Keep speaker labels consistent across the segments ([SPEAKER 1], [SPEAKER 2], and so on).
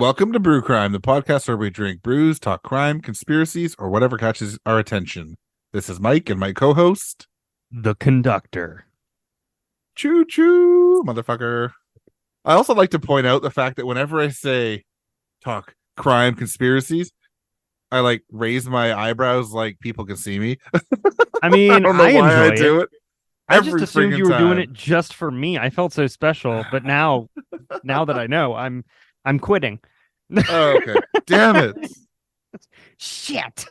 [SPEAKER 1] Welcome to Brew Crime, the podcast where we drink brews, talk crime, conspiracies, or whatever catches our attention. This is Mike and my co-host,
[SPEAKER 2] the conductor.
[SPEAKER 1] Choo choo, motherfucker. I also like to point out the fact that whenever I say talk crime, conspiracies, I like raise my eyebrows like people can see me.
[SPEAKER 2] I mean,
[SPEAKER 1] I don't know why I do it.
[SPEAKER 2] I just assumed you were doing it just for me. I felt so special, but now that I know, I'm quitting.
[SPEAKER 1] Oh, okay. Damn it.
[SPEAKER 2] Shit.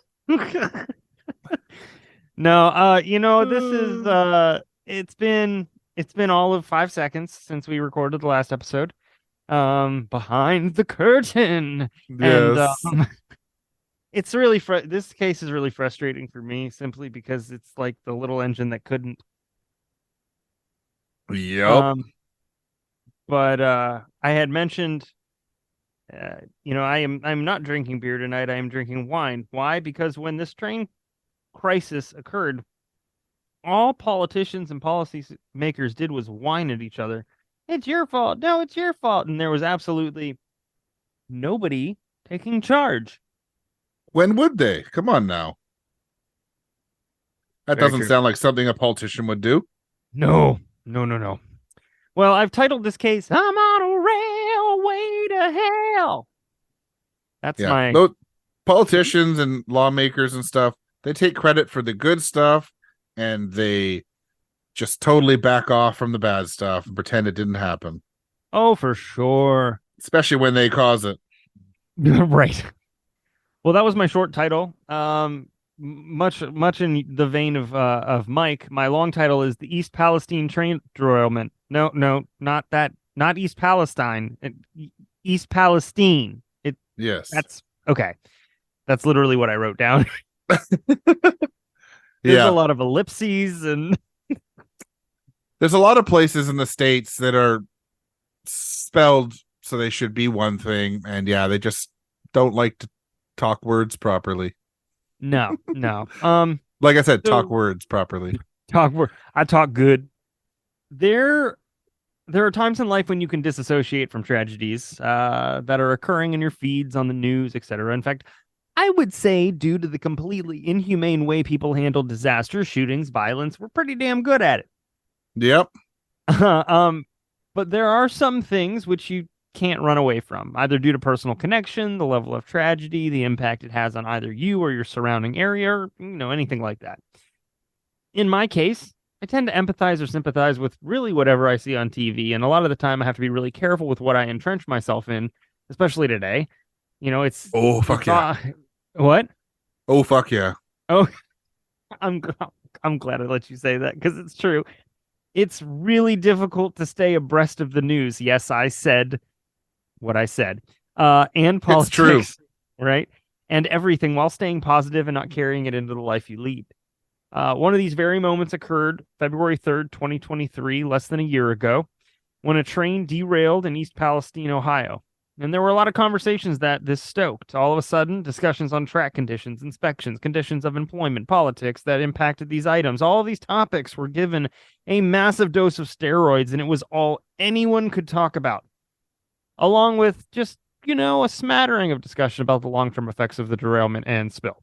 [SPEAKER 2] No, this is it's been all of 5 seconds since we recorded the last episode. Behind the curtain.
[SPEAKER 1] Yes.
[SPEAKER 2] And it's really this case is really frustrating for me simply because it's like the little engine that couldn't.
[SPEAKER 1] Yep.
[SPEAKER 2] But I had mentioned I'm not drinking beer tonight. I am drinking wine. Why? Because when this train crisis occurred, all politicians and policy makers did was whine at each other. It's your fault. No, it's your fault. And there was absolutely nobody taking charge.
[SPEAKER 1] When would they? Come on now. That
[SPEAKER 2] Very
[SPEAKER 1] doesn't
[SPEAKER 2] true.
[SPEAKER 1] sound like something a politician would do.
[SPEAKER 2] No. Well, I've titled this case, I'm on a railway to hell. That's my...
[SPEAKER 1] Those politicians and lawmakers and stuff, they take credit for the good stuff and they just totally back off from the bad stuff and pretend it didn't happen.
[SPEAKER 2] Oh, for sure.
[SPEAKER 1] Especially when they cause it.
[SPEAKER 2] Right. Well, that was my short title. Much in the vein of Mike. My long title is the East Palestine Train Derailment. No, not that. Not East Palestine. East Palestine.
[SPEAKER 1] Yes.
[SPEAKER 2] That's okay. That's literally what I wrote down. There's a lot of ellipses and
[SPEAKER 1] there's a lot of places in the States that are spelled so they should be one thing, and they just don't like to talk words properly.
[SPEAKER 2] No.
[SPEAKER 1] Like I said, talk words properly.
[SPEAKER 2] I talk good. There are times in life when you can disassociate from tragedies that are occurring in your feeds on the news, etc. In fact, I would say due to the completely inhumane way people handle disasters, shootings, violence, we're pretty damn good at it.
[SPEAKER 1] Yep.
[SPEAKER 2] But there are some things which you can't run away from, either due to personal connection, the level of tragedy, the impact it has on either you or your surrounding area, or anything like that. In my case, I tend to empathize or sympathize with really whatever I see on TV, and a lot of the time I have to be really careful with what I entrench myself in, especially today. It's
[SPEAKER 1] fuck yeah.
[SPEAKER 2] What?
[SPEAKER 1] Oh fuck yeah.
[SPEAKER 2] Oh, I'm glad I let you say that because it's true. It's really difficult to stay abreast of the news. Yes, I said what I said. And politics,
[SPEAKER 1] it's true.
[SPEAKER 2] Right? And everything while staying positive and not carrying it into the life you lead. One of these very moments occurred February 3rd, 2023, less than a year ago, when a train derailed in East Palestine, Ohio. And there were a lot of conversations that this stoked. All of a sudden, discussions on track conditions, inspections, conditions of employment, politics that impacted these items. All of these topics were given a massive dose of steroids, and it was all anyone could talk about. Along with just, a smattering of discussion about the long-term effects of the derailment and spill.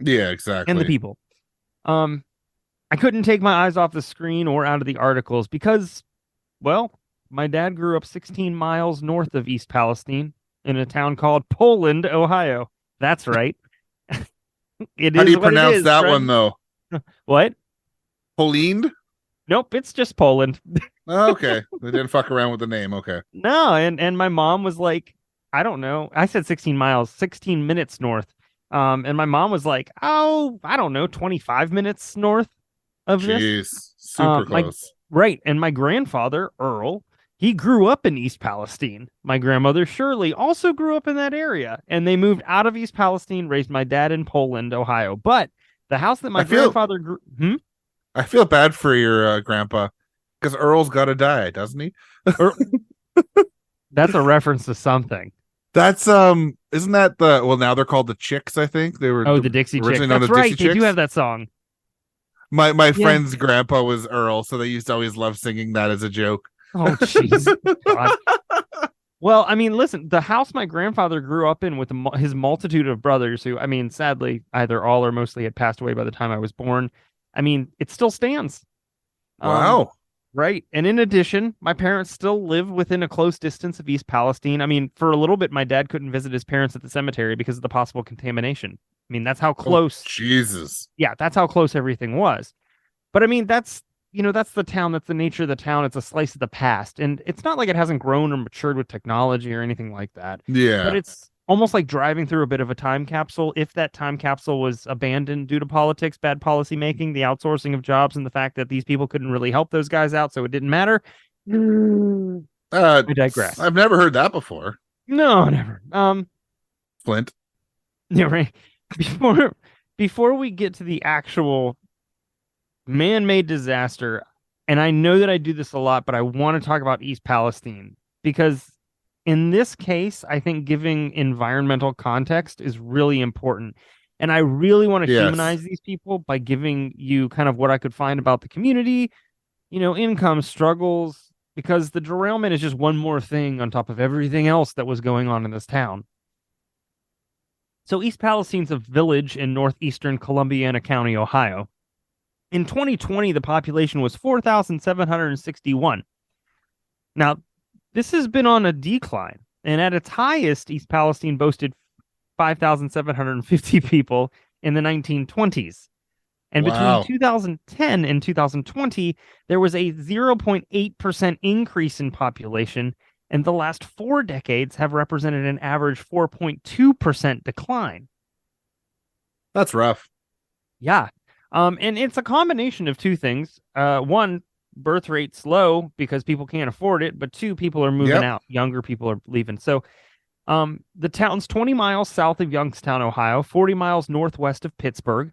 [SPEAKER 1] Yeah, exactly.
[SPEAKER 2] And the people. I couldn't take my eyes off the screen or out of the articles because, well, my dad grew up 16 miles north of East Palestine in a town called Poland, Ohio. That's right.
[SPEAKER 1] How do you pronounce that
[SPEAKER 2] friend.
[SPEAKER 1] One, though?
[SPEAKER 2] What?
[SPEAKER 1] Poland?
[SPEAKER 2] Nope, it's just Poland.
[SPEAKER 1] Okay. They didn't fuck around with the name. Okay.
[SPEAKER 2] No, and my mom was like, I don't know. I said 16 miles, 16 minutes north. And my mom was like, oh, I don't know, 25 minutes north of this.
[SPEAKER 1] Jeez, super close.
[SPEAKER 2] Right. And my grandfather, Earl, he grew up in East Palestine. My grandmother, Shirley, also grew up in that area. And they moved out of East Palestine, raised my dad in Poland, Ohio. But the house that my grandfather grew...
[SPEAKER 1] I feel bad for your grandpa because Earl's got to die, doesn't he?
[SPEAKER 2] That's a reference to something.
[SPEAKER 1] That's isn't that now they're called the Chicks, I think. They were
[SPEAKER 2] the Dixie Chicks. That's right. They do have that song.
[SPEAKER 1] My friend's grandpa was Earl, so they used to always love singing that as a joke.
[SPEAKER 2] Oh jeez. Well, I mean, listen, the house my grandfather grew up in with his multitude of brothers, who, I mean, sadly, either all or mostly had passed away by the time I was born. I mean, it still stands. Um,
[SPEAKER 1] Wow.
[SPEAKER 2] right. And in addition, my parents still live within a close distance of East Palestine. I mean, for a little bit, my dad couldn't visit his parents at the cemetery because of the possible contamination. I mean, that's how
[SPEAKER 1] Oh,
[SPEAKER 2] close,
[SPEAKER 1] Jesus.
[SPEAKER 2] yeah, that's how close everything was. But I mean, that's the town, that's the nature of the town. It's a slice of the past. And it's not like it hasn't grown or matured with technology or anything like that. But
[SPEAKER 1] Yeah.
[SPEAKER 2] it's almost like driving through a bit of a time capsule. If that time capsule was abandoned due to politics, bad policy making, the outsourcing of jobs, and the fact that these people couldn't really help those guys out, so it didn't matter.
[SPEAKER 1] Uh,
[SPEAKER 2] I digress.
[SPEAKER 1] I've never heard that before.
[SPEAKER 2] No, never.
[SPEAKER 1] Flint.
[SPEAKER 2] Yeah, right. Before before we get to the actual man-made disaster, and I know that I do this a lot, but I want to talk about East Palestine because in this case, I think giving environmental context is really important. And I really want to
[SPEAKER 1] Yes.
[SPEAKER 2] humanize these people by giving you kind of what I could find about the community, income struggles, because the derailment is just one more thing on top of everything else that was going on in this town. So East Palestine's a village in northeastern Columbiana County, Ohio. In 2020, the population was 4,761. Now, this has been on a decline, and at its highest, East Palestine boasted 5,750 people in the 1920s. And between
[SPEAKER 1] Wow.
[SPEAKER 2] 2010 and 2020, there was a 0.8% increase in population, and the last 4 decades have represented an average 4.2% decline.
[SPEAKER 1] That's rough.
[SPEAKER 2] Yeah. And it's a combination of two things. One, birth rate's low because people can't afford it, but two, people are moving
[SPEAKER 1] Yep.
[SPEAKER 2] out. Younger people are leaving. So, the town's 20 miles south of Youngstown, Ohio, 40 miles northwest of Pittsburgh.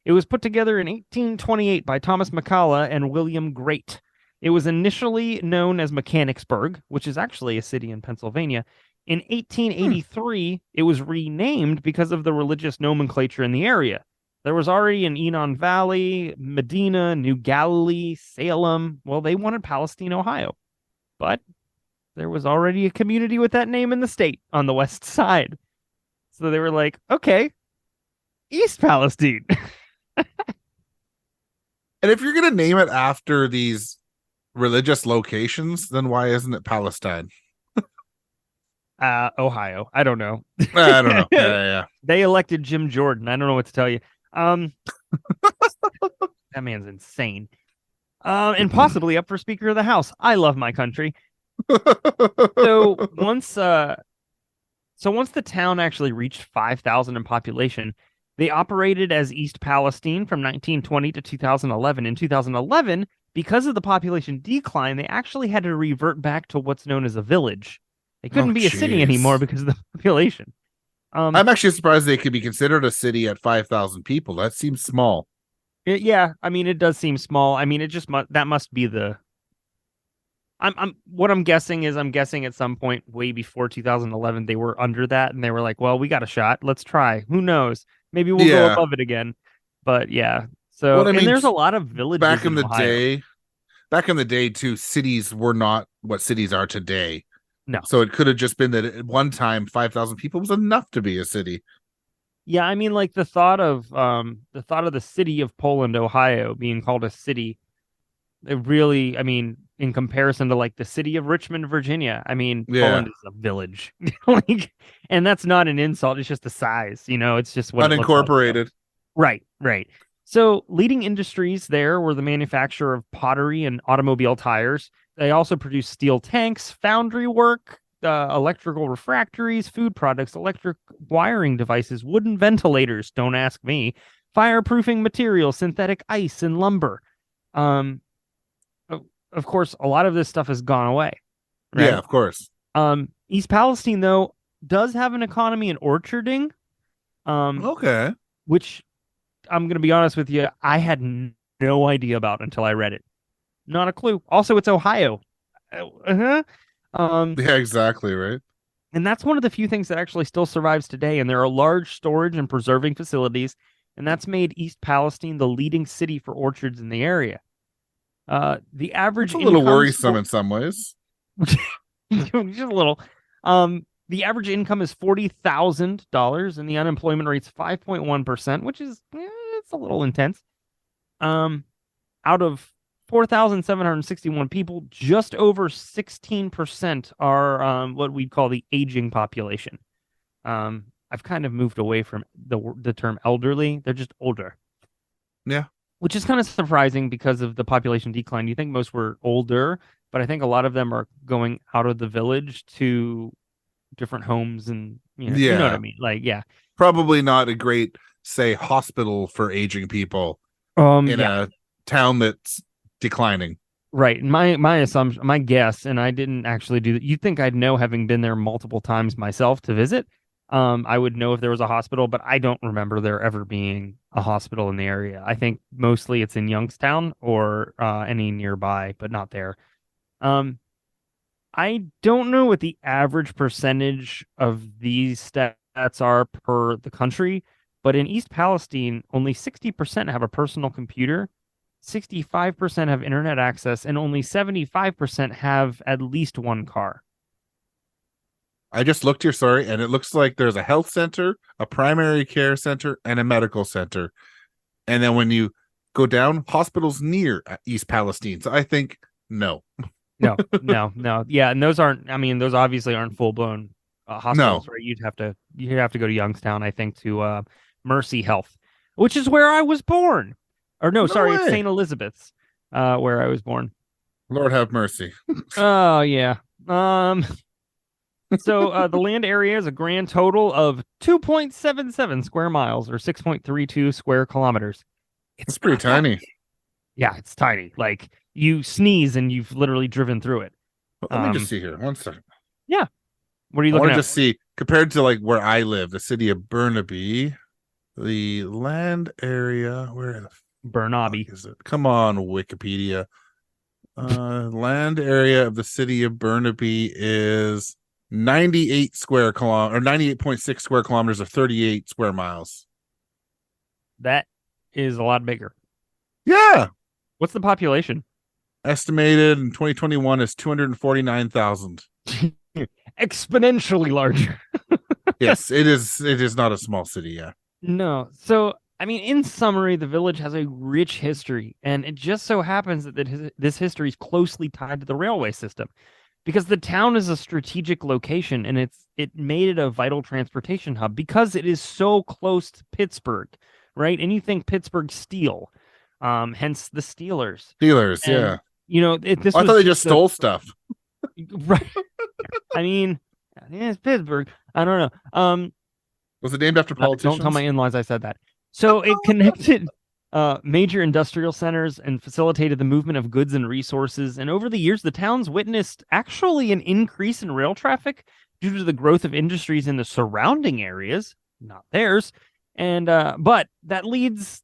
[SPEAKER 2] It was put together in 1828 by Thomas McCullough and William Great. It was initially known as Mechanicsburg, which is actually a city in Pennsylvania. In
[SPEAKER 1] Hmm.
[SPEAKER 2] 1883, it was renamed because of the religious nomenclature in the area. There was already an Enon Valley, Medina, New Galilee, Salem. Well, they wanted Palestine, Ohio. But there was already a community with that name in the state on the west side. So they were like, okay, East Palestine.
[SPEAKER 1] And if you're gonna name it after these religious locations, then why isn't it Palestine?
[SPEAKER 2] Ohio. I don't know.
[SPEAKER 1] I don't know. Yeah.
[SPEAKER 2] They elected Jim Jordan. I don't know what to tell you. That man's insane. And possibly up for Speaker of the House. I love my country. So once the town actually reached 5,000 in population, they operated as East Palestine from 1920 to 2011. In 2011, because of the population decline, they actually had to revert back to what's known as a village. They couldn't
[SPEAKER 1] Oh,
[SPEAKER 2] be a city anymore
[SPEAKER 1] jeez.
[SPEAKER 2] because of the population.
[SPEAKER 1] I'm actually surprised they could be considered a city at 5,000 people. That seems small.
[SPEAKER 2] Yeah, I mean, it does seem small. I mean, it just that must be the. I'm guessing at some point way before 2011 they were under that and they were like, well, we got a shot. Let's try. Who knows? Maybe we'll go
[SPEAKER 1] Yeah.
[SPEAKER 2] above it again. But yeah. So,
[SPEAKER 1] What I
[SPEAKER 2] and
[SPEAKER 1] mean,
[SPEAKER 2] there's a lot of villages
[SPEAKER 1] back in
[SPEAKER 2] in
[SPEAKER 1] the
[SPEAKER 2] Ohio.
[SPEAKER 1] day, too, cities were not what cities are today.
[SPEAKER 2] No.
[SPEAKER 1] So it could have just been that at one time 5,000 people was enough to be a city.
[SPEAKER 2] Yeah, I mean, like the thought of the city of Poland, Ohio being called a city, it really, I mean, in comparison to like the city of Richmond, Virginia, I mean,
[SPEAKER 1] Yeah.
[SPEAKER 2] Poland is a village. Like, and that's not an insult, it's just the size, it's just what it looks like.
[SPEAKER 1] Unincorporated.
[SPEAKER 2] Right, right. So leading industries there were the manufacture of pottery and automobile tires. They also produced steel tanks, foundry work, electrical refractories, food products, electric wiring devices, wooden ventilators, don't ask me, fireproofing materials, synthetic ice, and lumber. Of course, a lot of this stuff has gone away. Right?
[SPEAKER 1] Yeah, of course.
[SPEAKER 2] East Palestine, though, does have an economy in orcharding.
[SPEAKER 1] Okay.
[SPEAKER 2] Which I'm going to be honest with you, I had no idea about until I read it. Not a clue. Also, it's Ohio. Uh-huh.
[SPEAKER 1] Yeah, exactly, right?
[SPEAKER 2] And that's one of the few things that actually still survives today. And there are large storage and preserving facilities, and that's made East Palestine the leading city for orchards in the area. The average
[SPEAKER 1] It's a little
[SPEAKER 2] income
[SPEAKER 1] worrisome in some ways.
[SPEAKER 2] just a little. The average income is $40,000, and the unemployment rate's 5.1%, which is it's a little intense. Out of 4,761 people, just over 16% are what we'd call the aging population. I've kind of moved away from the term elderly. They're just older.
[SPEAKER 1] Yeah.
[SPEAKER 2] Which is kind of surprising because of the population decline. You think most were older, but I think a lot of them are going out of the village to different homes, and you know what I
[SPEAKER 1] Yeah.
[SPEAKER 2] mean? Like, yeah.
[SPEAKER 1] Probably not a great, say, hospital for aging people in
[SPEAKER 2] Yeah,
[SPEAKER 1] a town that's declining.
[SPEAKER 2] right. My assumption, my guess, and I didn't actually do that. You'd think I'd know, having been there multiple times myself to visit. I would know if there was a hospital, but I don't remember there ever being a hospital in the area. I think mostly it's in Youngstown or any nearby, but not there. Um, I don't know what the average percentage of these stats are per the country, but in East Palestine, only 60% have a personal computer, 65% have internet access, and only 75% have at least one car.
[SPEAKER 1] I just looked here, sorry, and it looks like there's a health center, a primary care center, and a medical center. And then when you go down, hospitals near East Palestine. So I think no.
[SPEAKER 2] No. Yeah, and those aren't. I mean, those obviously aren't full blown
[SPEAKER 1] No.
[SPEAKER 2] hospitals, right? You'd have to go to Youngstown, I think, to Mercy Health, which is where I was born. Or no,
[SPEAKER 1] No
[SPEAKER 2] sorry, it's
[SPEAKER 1] way.
[SPEAKER 2] St. Elizabeth's, where I was born.
[SPEAKER 1] Lord have mercy.
[SPEAKER 2] Oh yeah. So the land area is a grand total of 2.77 square miles, or 6.32 square kilometers. It's
[SPEAKER 1] It's pretty
[SPEAKER 2] not that.
[SPEAKER 1] tiny.
[SPEAKER 2] Yeah, it's tiny. Like, you sneeze and you've literally driven through it.
[SPEAKER 1] Let me just
[SPEAKER 2] Um,
[SPEAKER 1] see here. One second.
[SPEAKER 2] yeah. What are you
[SPEAKER 1] I
[SPEAKER 2] looking
[SPEAKER 1] want to
[SPEAKER 2] at?
[SPEAKER 1] just see, compared to like where I live, the city of Burnaby, the land area, where the fuck
[SPEAKER 2] Burnaby.
[SPEAKER 1] is it? Come on, Wikipedia. Land area of the city of Burnaby is 98 square kilometers, or 98.6 square kilometers, of 38 square miles.
[SPEAKER 2] That is a lot bigger.
[SPEAKER 1] Yeah.
[SPEAKER 2] What's the population?
[SPEAKER 1] Estimated in 2021 is 249,000.
[SPEAKER 2] Exponentially larger.
[SPEAKER 1] Yes, it is not a small city, yeah.
[SPEAKER 2] No. So, I mean, in summary, the village has a rich history, and it just so happens that this history is closely tied to the railway system, because the town is a strategic location, and it made it a vital transportation hub because it is so close to Pittsburgh, right? And you think Pittsburgh steel, hence the Steelers.
[SPEAKER 1] Steelers,
[SPEAKER 2] And
[SPEAKER 1] yeah.
[SPEAKER 2] this
[SPEAKER 1] I thought
[SPEAKER 2] was
[SPEAKER 1] they just
[SPEAKER 2] just a
[SPEAKER 1] stole stuff.
[SPEAKER 2] right. I mean, it's Pittsburgh. I don't know.
[SPEAKER 1] Was it named after
[SPEAKER 2] Don't tell my
[SPEAKER 1] politicians?
[SPEAKER 2] in-laws I said that. So it connected major industrial centers and facilitated the movement of goods and resources. And over the years, the towns witnessed actually an increase in rail traffic due to the growth of industries in the surrounding areas, not theirs. And but that leads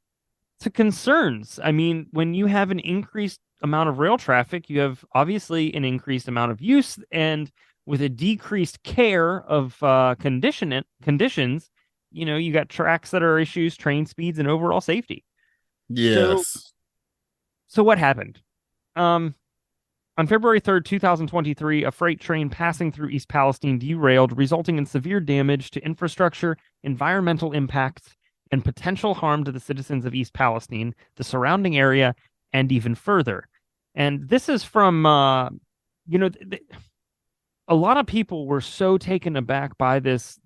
[SPEAKER 2] to concerns. I mean, when you have an increased amount of rail traffic, you have obviously an increased amount of use, and with a decreased care of conditions, you got tracks that are issues, train speeds, and overall safety. So,
[SPEAKER 1] Yes.
[SPEAKER 2] so what happened? On February 3rd, 2023, a freight train passing through East Palestine derailed, resulting in severe damage to infrastructure, environmental impacts, and potential harm to the citizens of East Palestine, the surrounding area, and even further. And this is from, a lot of people were so taken aback by this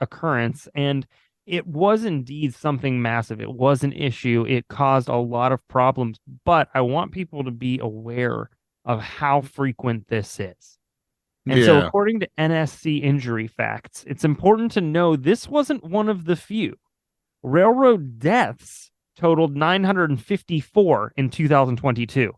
[SPEAKER 2] occurrence, and it was indeed something massive. It was an issue. It caused a lot of problems, but I want people to be aware of how frequent this is. And so,
[SPEAKER 1] Yeah.
[SPEAKER 2] according to NSC injury facts, it's important to know this wasn't one of the few. Railroad deaths totaled 954 in 2022,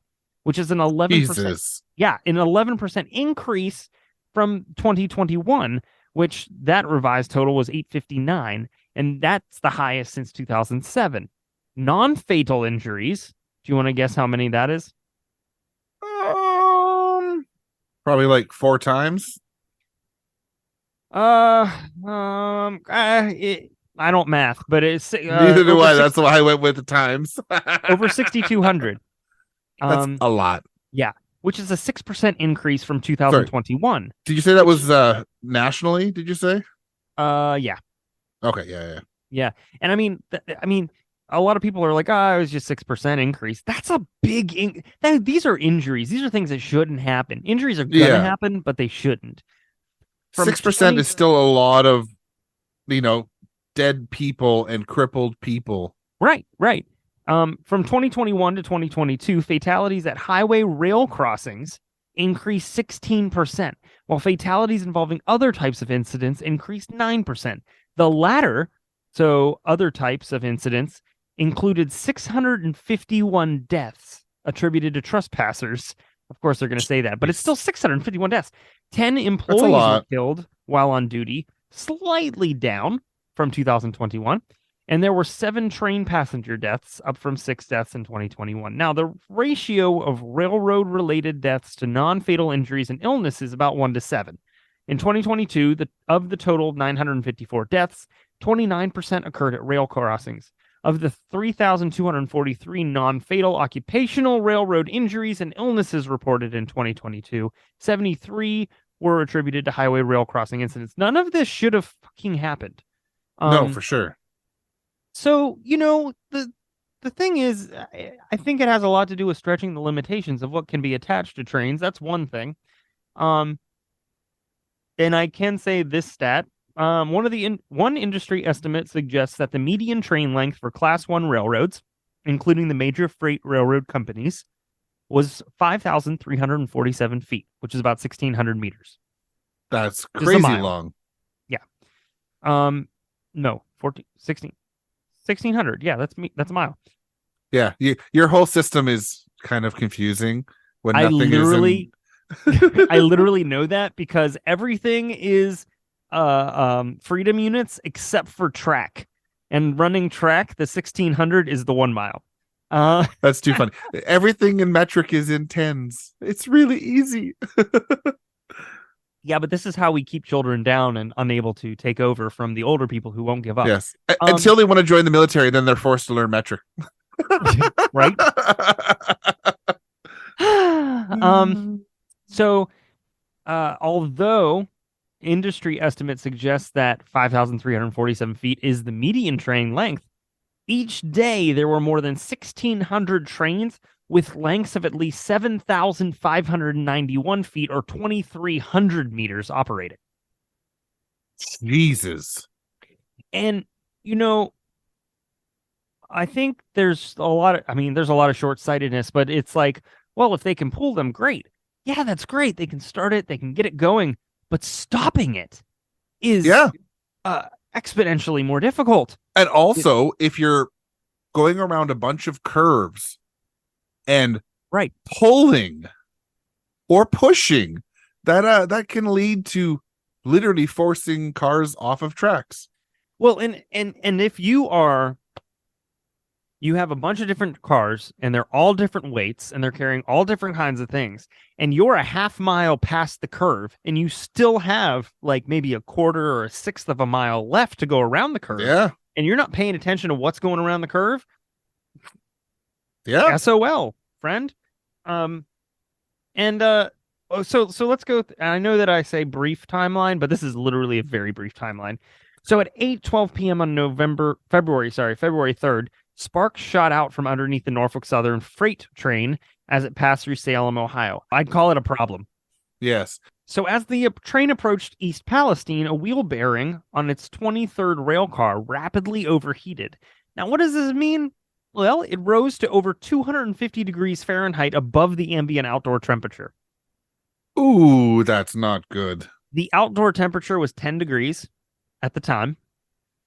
[SPEAKER 2] which is an 11%.
[SPEAKER 1] Jesus.
[SPEAKER 2] Yeah, an 11% increase from 2021, which that revised total was 859, and that's the highest since 2007. Non-fatal injuries, do you want to guess how many that is?
[SPEAKER 1] Probably like 4 times.
[SPEAKER 2] I don't math, but it's
[SPEAKER 1] Neither do I. That's why I went with the times.
[SPEAKER 2] over 6,200.
[SPEAKER 1] That's a lot.
[SPEAKER 2] Yeah. which is a 6% increase from
[SPEAKER 1] Sorry,
[SPEAKER 2] 2021.
[SPEAKER 1] did you say that
[SPEAKER 2] Which,
[SPEAKER 1] was nationally? Did you say?
[SPEAKER 2] yeah,
[SPEAKER 1] Okay, yeah.
[SPEAKER 2] yeah, and I mean, a lot of people are like, "Ah, it was just 6% increase." That's a these are injuries. These are things that shouldn't happen. Injuries are gonna
[SPEAKER 1] Yeah,
[SPEAKER 2] happen, but they shouldn't. From
[SPEAKER 1] 6% is still a lot of, you know, dead people and crippled people.
[SPEAKER 2] right. From 2021 to 2022, fatalities at highway rail crossings increased 16%, while fatalities involving other types of incidents increased 9%. The latter, so other types of incidents, included 651 deaths attributed to trespassers. Of course, they're going to say that, but it's still 651 deaths. 10
[SPEAKER 1] That's a
[SPEAKER 2] employees were
[SPEAKER 1] lot.
[SPEAKER 2] killed while on duty, slightly down from 2021. And there were 7 train passenger deaths, up from 6 deaths in 2021. Now, the ratio of railroad related deaths to non fatal injuries and illness is about 1 to 7. In 2022, of the total 954 deaths, 29% occurred at rail crossings. Of the 3,243 non fatal occupational railroad injuries and illnesses reported in 2022, 73 were attributed to highway rail crossing incidents. None of this should have fucking happened.
[SPEAKER 1] No, for sure.
[SPEAKER 2] So, the thing is, I think it has a lot to do with stretching the limitations of what can be attached to trains. That's one thing. And I can say this stat. One industry estimate suggests that the median train length for Class 1 railroads, including the major freight railroad companies, was 5,347 feet, which is about 1,600 meters.
[SPEAKER 1] That's
[SPEAKER 2] Which is a
[SPEAKER 1] crazy
[SPEAKER 2] mile.
[SPEAKER 1] long.
[SPEAKER 2] Yeah. No, 14, 16, 1,600. Yeah, that's a mile.
[SPEAKER 1] Yeah, your whole system is kind of confusing when
[SPEAKER 2] I
[SPEAKER 1] nothing is in.
[SPEAKER 2] literally I literally know that because everything is freedom units except for track. And running track, the 1,600 is the 1 mile.
[SPEAKER 1] That's too funny. Everything in metric is in tens. It's really easy.
[SPEAKER 2] Yeah, but this is how we keep children down and unable to take over from the older people who won't give up.
[SPEAKER 1] Yes. Until they want to join the military, then they're forced to learn metric.
[SPEAKER 2] Right? So although industry estimates suggest that 5,347 feet is the median train length, each day there were more than 1,600 trains with lengths of at least 7,591 feet or 2,300 meters operating.
[SPEAKER 1] Jesus.
[SPEAKER 2] And, I think there's a lot of short-sightedness, but it's like, well, if they can pull them, great. Yeah, that's great. They can start it, they can get it going, but stopping it is exponentially more difficult.
[SPEAKER 1] And also, if you're going around a bunch of curves and
[SPEAKER 2] right,
[SPEAKER 1] pulling or pushing, that can lead to literally forcing cars off of tracks.
[SPEAKER 2] Well, and if you have a bunch of different cars and they're all different weights and they're carrying all different kinds of things, and you're a half mile past the curve and you still have like maybe a quarter or a sixth of a mile left to go around the curve.
[SPEAKER 1] Yeah.
[SPEAKER 2] And you're not paying attention to what's going around the curve.
[SPEAKER 1] Yeah.
[SPEAKER 2] SOL, friend. So let's go. I know that I say brief timeline, but this is literally a very brief timeline. So at 8:12 p.m. on February 3rd, sparks shot out from underneath the Norfolk Southern freight train as it passed through Salem, Ohio. I'd call it a problem.
[SPEAKER 1] Yes.
[SPEAKER 2] So as the train approached East Palestine, a wheel bearing on its 23rd rail car rapidly overheated. Now, what does this mean? Well, it rose to over 250 degrees Fahrenheit above the ambient outdoor temperature.
[SPEAKER 1] Ooh, that's not good.
[SPEAKER 2] The outdoor temperature was 10 degrees at the time.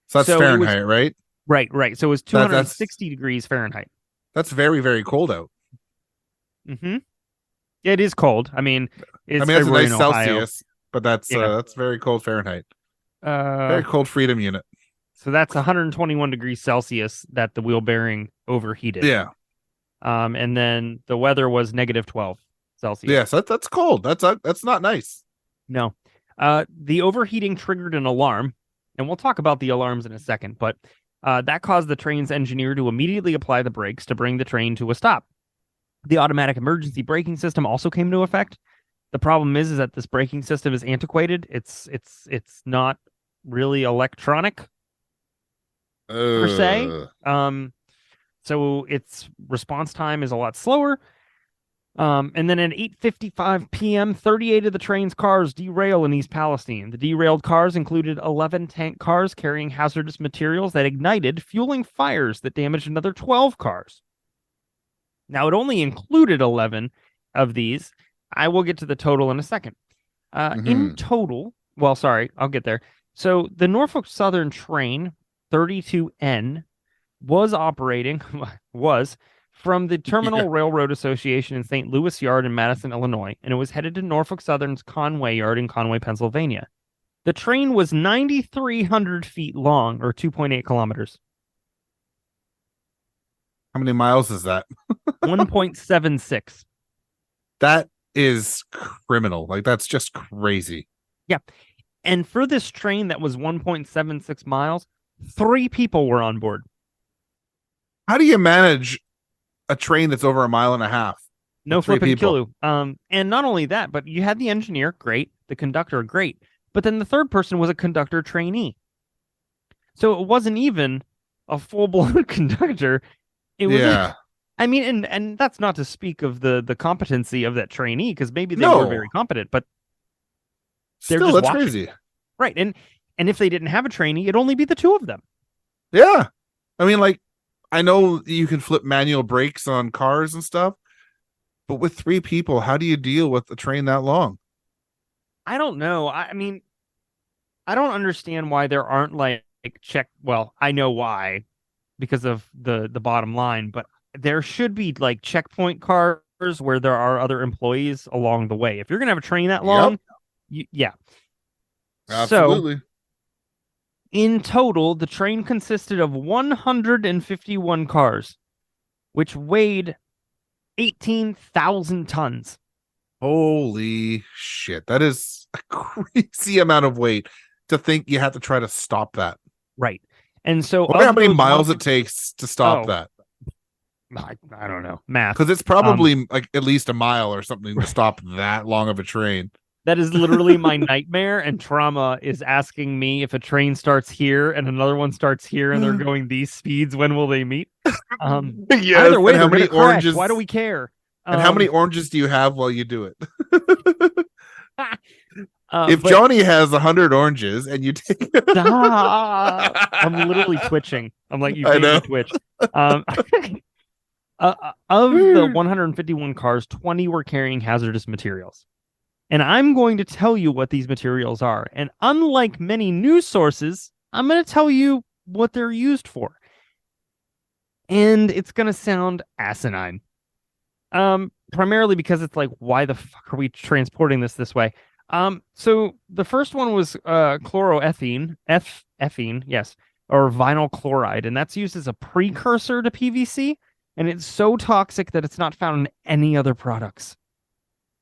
[SPEAKER 1] So that's Fahrenheit, right?
[SPEAKER 2] Right. So it was 260 degrees Fahrenheit.
[SPEAKER 1] That's very, very cold out.
[SPEAKER 2] Mm-hmm. It is cold. I mean,
[SPEAKER 1] that's a nice Celsius, but that's very cold Fahrenheit. Very cold freedom unit.
[SPEAKER 2] So that's 121 degrees Celsius that the wheel bearing overheated.
[SPEAKER 1] Yeah.
[SPEAKER 2] And then the weather was -12 Celsius.
[SPEAKER 1] Yes, that's cold. That's not nice.
[SPEAKER 2] No. The overheating triggered an alarm, and we'll talk about the alarms in a second, but that caused the train's engineer to immediately apply the brakes to bring the train to a stop. The automatic emergency braking system also came into effect. The problem is that this braking system is antiquated. It's not really electronic per se.
[SPEAKER 1] Uh,
[SPEAKER 2] So its response time is a lot slower. And then at 8:55 p.m., 38 of the train's cars derail in East Palestine. The derailed cars included 11 tank cars carrying hazardous materials that ignited, fueling fires that damaged another 12 cars. Now, it only included 11 of these. I will get to the total in a second. In total, well, sorry, I'll get there. So the Norfolk Southern Train 32N was from the Terminal Railroad Association in St. Louis Yard in Madison, Illinois, and it was headed to Norfolk Southern's Conway Yard in Conway, Pennsylvania. The train was 9,300 feet long, or 2.8 kilometers.
[SPEAKER 1] How many miles is that?
[SPEAKER 2] 1.76.
[SPEAKER 1] That is criminal. Like, that's just crazy.
[SPEAKER 2] Yeah. And for this train that was 1.76 miles, 3 people were on board.
[SPEAKER 1] How do you manage a train that's over a mile and a half?
[SPEAKER 2] No flipping Killu. And not only that, but you had the engineer, great. The conductor, great. But then the third person was a conductor trainee. So it wasn't even a full-blown conductor. It was, I mean, and that's not to speak of the competency of that trainee, because maybe they were very competent, but they're
[SPEAKER 1] still,
[SPEAKER 2] just
[SPEAKER 1] that's
[SPEAKER 2] watching.
[SPEAKER 1] crazy.
[SPEAKER 2] Right. And if they didn't have a trainee, it'd only be the 2 of them.
[SPEAKER 1] Yeah. I mean, like, I know you can flip manual brakes on cars and stuff, but with 3 people, how do you deal with a train that long?
[SPEAKER 2] I don't know. I mean, I don't understand why there aren't like check. Well, I know why, because of the bottom line, but there should be like checkpoint cars where there are other employees along the way. If you're gonna have a train that long, yeah.
[SPEAKER 1] Absolutely.
[SPEAKER 2] So, in total, the train consisted of 151 cars, which weighed 18,000 tons.
[SPEAKER 1] Holy shit. That is a crazy amount of weight to think you have to try to stop that.
[SPEAKER 2] Right. And so,
[SPEAKER 1] I wonder how many miles it takes to stop that.
[SPEAKER 2] I don't know. Math.
[SPEAKER 1] Because it's probably like at least a mile or something to stop that long of a train.
[SPEAKER 2] That is literally my nightmare, and trauma is asking me if a train starts here and another one starts here and they're going these speeds, when will they meet? Either way, how many oranges? Why do we care?
[SPEAKER 1] And how many oranges do you have while you do it? If Johnny has 100 oranges and you take
[SPEAKER 2] I'm literally twitching. I'm like, you made me twitch. Of the 151 cars, 20 were carrying hazardous materials. And I'm going to tell you what these materials are. And unlike many news sources, I'm going to tell you what they're used for. And it's going to sound asinine. Primarily because it's like, why the fuck are we transporting this way? So the first one was chloroethene, ethene, yes, or vinyl chloride, and that's used as a precursor to PVC, and it's so toxic that it's not found in any other products.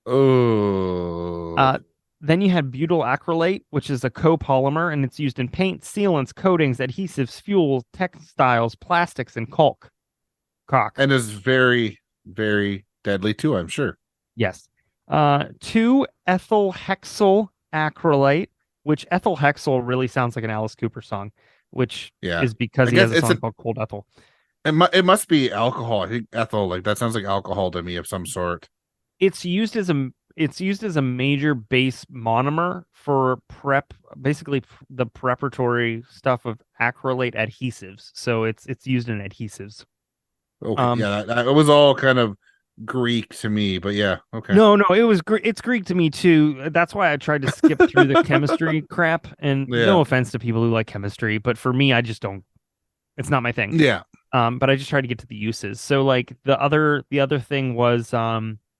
[SPEAKER 1] Oh.
[SPEAKER 2] Then you had butyl acrylate, which is a copolymer, and it's used in paint, sealants, coatings, adhesives, fuels, textiles, plastics, and caulk.
[SPEAKER 1] And is very, very deadly too, I'm sure.
[SPEAKER 2] Yes. 2 ethyl hexyl acrylate, which ethyl hexyl really sounds like an Alice Cooper song, which is because he has a song called Cold Ethel.
[SPEAKER 1] It must be alcohol. I think ethyl, like that sounds like alcohol to me of some sort.
[SPEAKER 2] It's used as a major base monomer for basically the preparatory stuff of acrylate adhesives. So it's used in adhesives.
[SPEAKER 1] Okay, it was all kind of Greek to me, but yeah, okay.
[SPEAKER 2] No, it's Greek to me too. That's why I tried to skip through the chemistry crap. And no offense to people who like chemistry, but for me, I just don't. It's not my thing.
[SPEAKER 1] Yeah.
[SPEAKER 2] But I just tried to get to the uses. So like the other thing was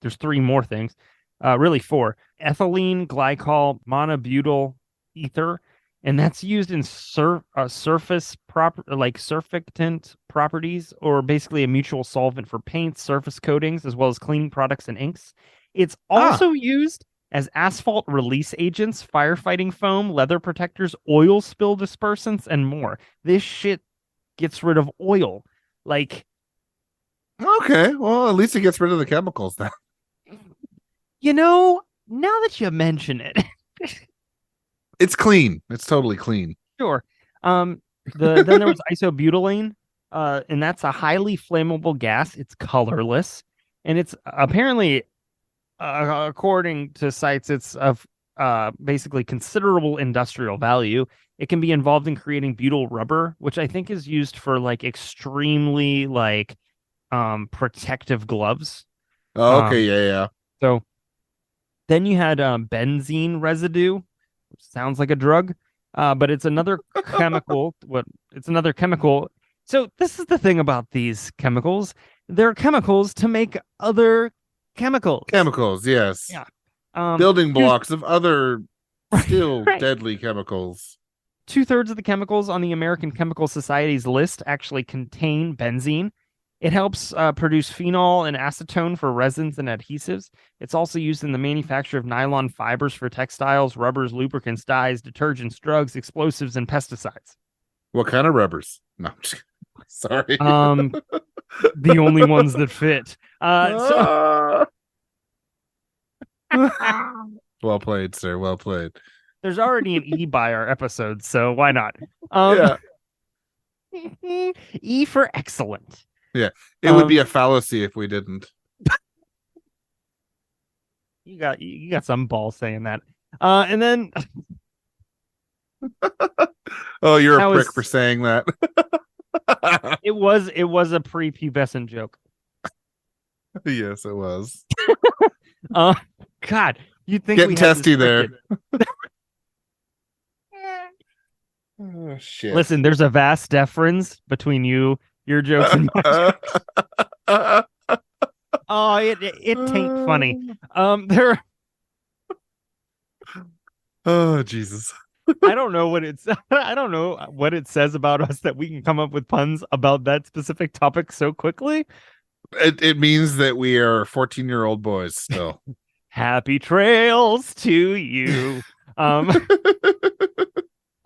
[SPEAKER 2] there's 3 more things, really 4: ethylene glycol monobutyl ether, and that's used in surface surfactant properties, or basically a mutual solvent for paints, surface coatings, as well as cleaning products and inks. It's also used as asphalt release agents, firefighting foam, leather protectors, oil spill dispersants, and more. This shit gets rid of oil. Like,
[SPEAKER 1] Okay, well, at least it gets rid of the chemicals then.
[SPEAKER 2] Now that you mention it,
[SPEAKER 1] It's clean. It's totally clean.
[SPEAKER 2] sure. Then there was isobutylene, and that's a highly flammable gas. It's colorless, and it's apparently, according to sites, it's of basically considerable industrial value. It can be involved in creating butyl rubber, which I think is used for like extremely like protective gloves.
[SPEAKER 1] Oh, okay,
[SPEAKER 2] Um,
[SPEAKER 1] yeah,
[SPEAKER 2] so then you had benzene residue, which sounds like a drug, but it's another chemical. It's another chemical. So this is the thing about these chemicals. They're chemicals to make other chemicals.
[SPEAKER 1] chemicals, yes.
[SPEAKER 2] Yeah.
[SPEAKER 1] Building
[SPEAKER 2] Here's
[SPEAKER 1] blocks of other still
[SPEAKER 2] right.
[SPEAKER 1] deadly chemicals.
[SPEAKER 2] 2/3 of the chemicals on the American Chemical Society's list actually contain benzene. It helps produce phenol and acetone for resins and adhesives. It's also used in the manufacture of nylon fibers for textiles, rubbers, lubricants, dyes, detergents, drugs, explosives, and pesticides.
[SPEAKER 1] What kind of rubbers? No, I'm just sorry.
[SPEAKER 2] Um, the only ones that fit. So
[SPEAKER 1] Ah. Well played, sir. Well played.
[SPEAKER 2] there's already an E by our episode, so why not? Um,
[SPEAKER 1] Yeah,
[SPEAKER 2] E for excellent.
[SPEAKER 1] yeah. It would be
[SPEAKER 2] Um,
[SPEAKER 1] a fallacy if we didn't.
[SPEAKER 2] you got some balls saying that. And then
[SPEAKER 1] Oh, you're a
[SPEAKER 2] that
[SPEAKER 1] prick for
[SPEAKER 2] was
[SPEAKER 1] saying that.
[SPEAKER 2] it was a prepubescent joke.
[SPEAKER 1] Yes, it was.
[SPEAKER 2] Uh, God, you'd think
[SPEAKER 1] Getting
[SPEAKER 2] we had this
[SPEAKER 1] testy there.
[SPEAKER 2] scripted.
[SPEAKER 1] Oh shit.
[SPEAKER 2] Listen, there's a vast difference between your jokes and my jokes. Oh, it tain't funny. There.
[SPEAKER 1] Oh Jesus.
[SPEAKER 2] I don't know what it's. I don't know what it says about us that we can come up with puns about that specific topic so quickly.
[SPEAKER 1] It means that we are 14-year-old boys still.
[SPEAKER 2] Happy trails to you. Um.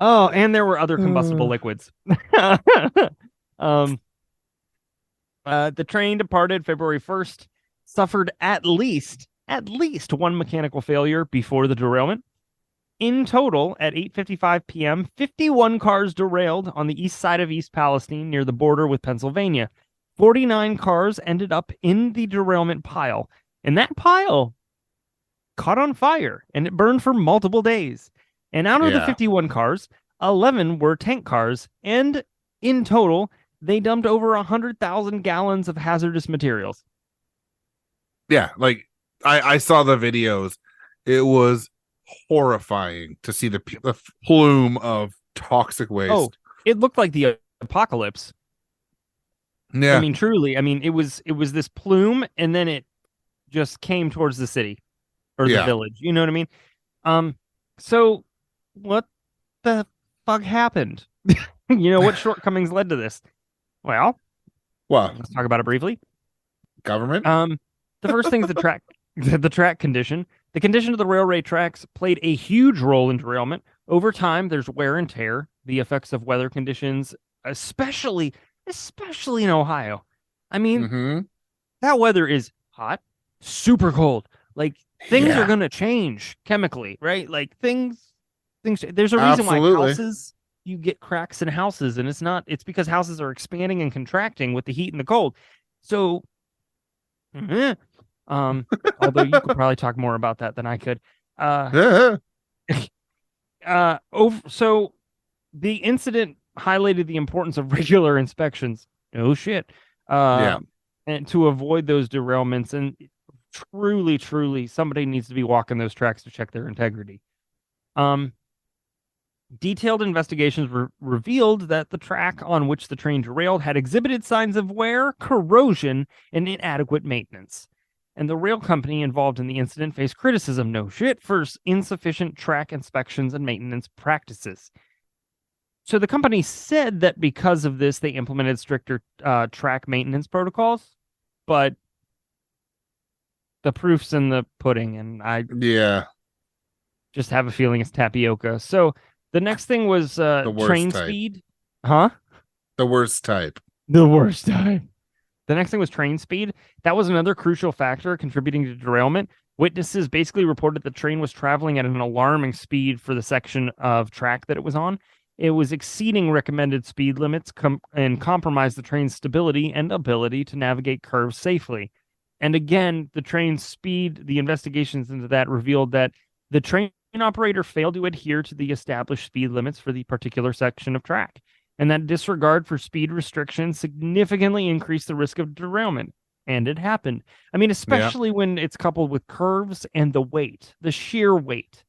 [SPEAKER 2] Oh, and there were other combustible liquids. um. The train departed February 1st, suffered at least one mechanical failure before the derailment. In total, at 8:55 p.m., 51 cars derailed on the east side of East Palestine near the border with Pennsylvania. 49 cars ended up in the derailment pile, and that pile caught on fire, and it burned for multiple days. And out of the
[SPEAKER 1] Yeah.
[SPEAKER 2] 51 cars, 11 were tank cars, and in total, they dumped over 100,000 gallons of hazardous materials.
[SPEAKER 1] Yeah, like I saw the videos. It was horrifying to see the plume of toxic waste.
[SPEAKER 2] Oh, it looked like the apocalypse.
[SPEAKER 1] Yeah.
[SPEAKER 2] I mean, truly. I mean, it was this plume, and then it just came towards the city or the village. You know what I mean? So what the fuck happened? What shortcomings led to this? Well, let's talk about it briefly.
[SPEAKER 1] Government?
[SPEAKER 2] The first thing is the track the track condition. The condition of the railway tracks played a huge role in derailment. Over time, there's wear and tear, the effects of weather conditions, especially in Ohio. I mean, that weather is hot, super cold. Like things are gonna change chemically, right? Like things. There's a reason why houses you get cracks in houses, and it's because houses are expanding and contracting with the heat and the cold. So, although you could probably talk more about that than I could. So the incident highlighted the importance of regular inspections. Oh shit. And to avoid those derailments, and truly, somebody needs to be walking those tracks to check their integrity. Detailed investigations revealed that the track on which the train derailed had exhibited signs of wear, corrosion, and inadequate maintenance. And the rail company involved in the incident faced criticism, no shit, for insufficient track inspections and maintenance practices. So the company said that because of this, they implemented stricter track maintenance protocols, but the proof's in the pudding, and I just have a feeling it's tapioca. So the next thing was train speed. Huh?
[SPEAKER 1] The worst type.
[SPEAKER 2] The worst type. The next thing was train speed. That was another crucial factor contributing to derailment. Witnesses basically reported the train was traveling at an alarming speed for the section of track that it was on. It was exceeding recommended speed limits and compromised the train's stability and ability to navigate curves safely. And again, the train's speed, the investigations into that revealed that the train operator failed to adhere to the established speed limits for the particular section of track. And that disregard for speed restrictions significantly increased the risk of derailment. And it happened. I mean,
[SPEAKER 1] Yeah.
[SPEAKER 2] especially when it's coupled with curves and the weight, the sheer weight.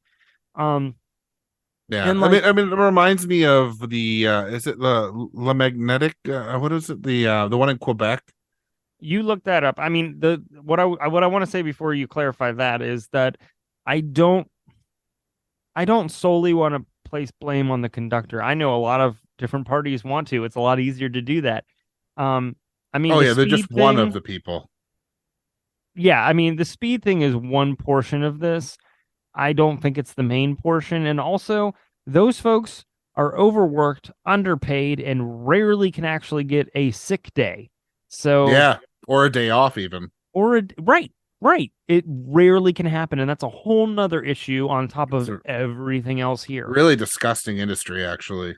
[SPEAKER 2] Um,
[SPEAKER 1] Yeah.
[SPEAKER 2] and
[SPEAKER 1] I mean,
[SPEAKER 2] like
[SPEAKER 1] it reminds me of the is it the La Magnetic? What is it? The one in Quebec?
[SPEAKER 2] you look that up. I mean, the what I want to say before you clarify that is that I don't I don't solely want to place blame on the conductor. I know a lot of different parties want to. It's a lot easier to do that. Um, I mean,
[SPEAKER 1] Oh
[SPEAKER 2] the
[SPEAKER 1] yeah, they're
[SPEAKER 2] speed
[SPEAKER 1] just one of
[SPEAKER 2] thing,
[SPEAKER 1] the people.
[SPEAKER 2] yeah, I mean, the speed thing is one portion of this. I don't think it's the main portion. And also, those folks are overworked, underpaid, and rarely can actually get a sick day. So,
[SPEAKER 1] Yeah, or a day off even.
[SPEAKER 2] right, right. It rarely can happen. And that's a whole nother issue on top
[SPEAKER 1] It's
[SPEAKER 2] of
[SPEAKER 1] a
[SPEAKER 2] everything else here.
[SPEAKER 1] really disgusting industry, actually.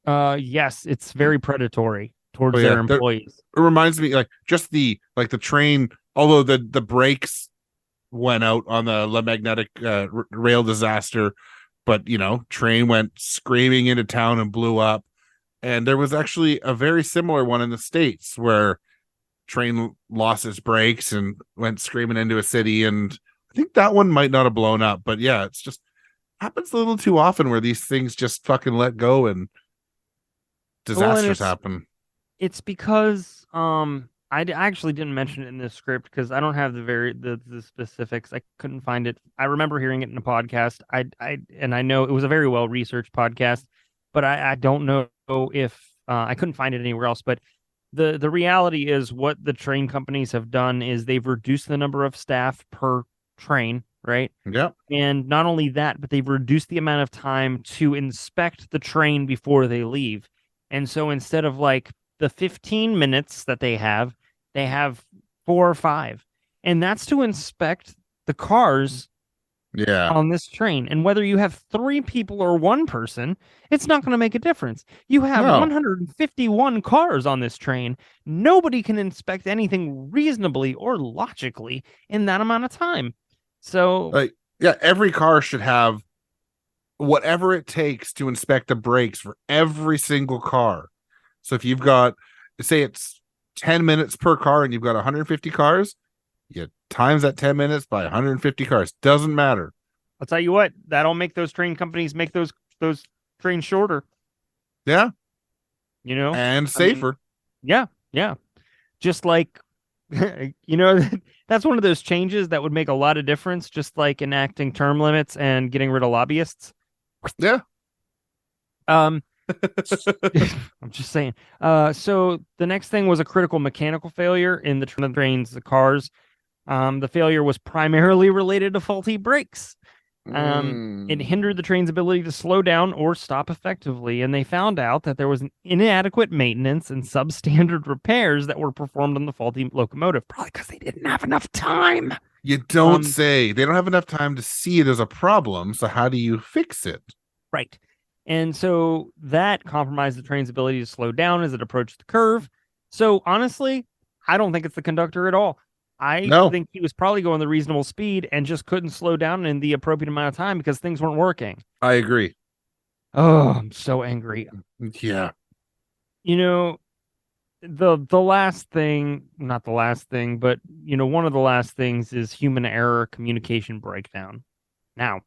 [SPEAKER 2] Yes, it's very predatory
[SPEAKER 1] Oh
[SPEAKER 2] towards their
[SPEAKER 1] yeah,
[SPEAKER 2] employees.
[SPEAKER 1] it reminds me like just the train. Although the brakes went out on the La Magnetic rail disaster, but train went screaming into town and blew up. And there was actually a very similar one in the States where train lost its brakes and went screaming into a city. And I think that one might not have blown up, but yeah, it's just happens a little too often where these things just fucking let go and
[SPEAKER 2] Well, and
[SPEAKER 1] disasters happen.
[SPEAKER 2] it's because I actually didn't mention it in this script because I don't have the specifics. I couldn't find it. I remember hearing it in a podcast. I know it was a very well researched podcast, but I don't know if I couldn't find it anywhere else. But the reality is what the train companies have done is they've reduced the number of staff per train, right?
[SPEAKER 1] Yeah.
[SPEAKER 2] And not only that, but they've reduced the amount of time to inspect the train before they leave. And so instead of like the 15 minutes that they have 4 or 5. And that's to inspect the cars
[SPEAKER 1] Yeah.
[SPEAKER 2] on this train. And whether you have 3 people or one person, it's not going to make a difference. You have
[SPEAKER 1] No.
[SPEAKER 2] 151 cars on this train. Nobody can inspect anything reasonably or logically in that amount of time. So,
[SPEAKER 1] Like, yeah, every car should have whatever it takes to inspect the brakes for every single car. So if you've got, say it's 10 minutes per car and you've got 150 cars, you times that 10 minutes by 150 cars. Doesn't matter.
[SPEAKER 2] I'll tell you what, that'll make those train companies make those trains shorter,
[SPEAKER 1] Yeah.
[SPEAKER 2] you know?
[SPEAKER 1] And
[SPEAKER 2] I mean,
[SPEAKER 1] safer.
[SPEAKER 2] yeah, yeah. Just like you know, that's one of those changes that would make a lot of difference, just like enacting term limits and getting rid of lobbyists.
[SPEAKER 1] Yeah.
[SPEAKER 2] Um, I'm just saying. So the next thing was a critical mechanical failure in the trains, the cars. The failure was primarily related to faulty brakes. It hindered the train's ability to slow down or stop effectively, and they found out that there was an inadequate maintenance and substandard repairs that were performed on the faulty locomotive, probably because they didn't have enough time.
[SPEAKER 1] You don't say. They don't have enough time to see it as a problem. So how do you fix it?
[SPEAKER 2] Right. And so that compromised the train's ability to slow down as it approached the curve. So honestly, I don't think it's the conductor at all. I
[SPEAKER 1] No,
[SPEAKER 2] think he was probably going the reasonable speed and just couldn't slow down in the appropriate amount of time because things weren't working.
[SPEAKER 1] I agree.
[SPEAKER 2] Oh, I'm so angry.
[SPEAKER 1] Yeah.
[SPEAKER 2] You know, the last thing, not the last thing, but one of the last things is human error communication breakdown. Now,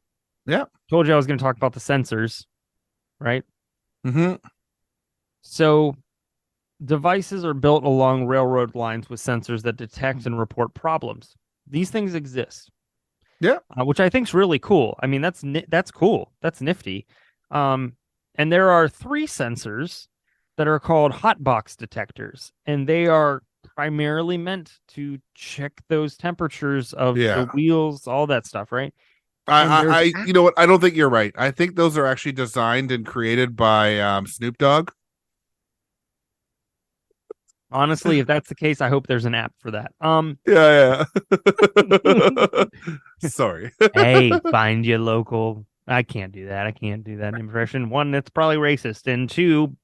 [SPEAKER 1] Yeah.
[SPEAKER 2] told you I was going to talk about the sensors, right?
[SPEAKER 1] Mm-hmm.
[SPEAKER 2] So devices are built along railroad lines with sensors that detect and report problems. These things exist.
[SPEAKER 1] Yeah.
[SPEAKER 2] Which I think is really cool. I mean, that's cool. That's nifty. And there are 3 sensors that are called hotbox detectors, and they are primarily meant to check those temperatures of
[SPEAKER 1] Yeah.
[SPEAKER 2] the wheels, all that stuff, right?
[SPEAKER 1] You know what? I don't think you're right. I think those are actually designed and created by Snoop Dogg.
[SPEAKER 2] Honestly, if that's the case, I hope there's an app for that.
[SPEAKER 1] Yeah, yeah. Sorry.
[SPEAKER 2] Hey, find your local. I can't do that. I can't do that impression. One, it's probably racist, and two,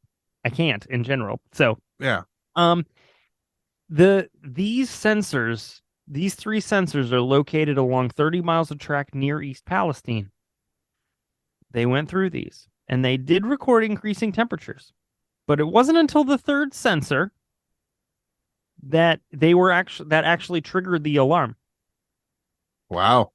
[SPEAKER 2] I can't in general. So,
[SPEAKER 1] Yeah.
[SPEAKER 2] um, these three sensors are located along 30 miles of track near East Palestine. They went through these, and they did record increasing temperatures, but it wasn't until the third sensor that actually triggered the alarm.
[SPEAKER 1] Wow.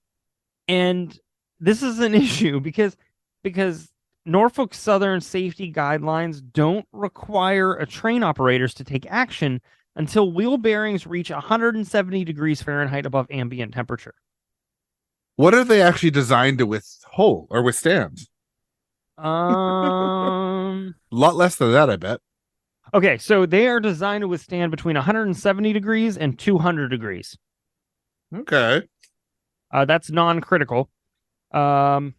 [SPEAKER 2] And this is an issue because Norfolk Southern safety guidelines don't require a train operators to take action until wheel bearings reach 170 degrees Fahrenheit above ambient temperature.
[SPEAKER 1] What are they actually designed to withhold or withstand?
[SPEAKER 2] Um
[SPEAKER 1] A lot less than that, I bet.
[SPEAKER 2] okay, so they are designed to withstand between 170 degrees and 200 degrees.
[SPEAKER 1] Okay.
[SPEAKER 2] That's non-critical. Um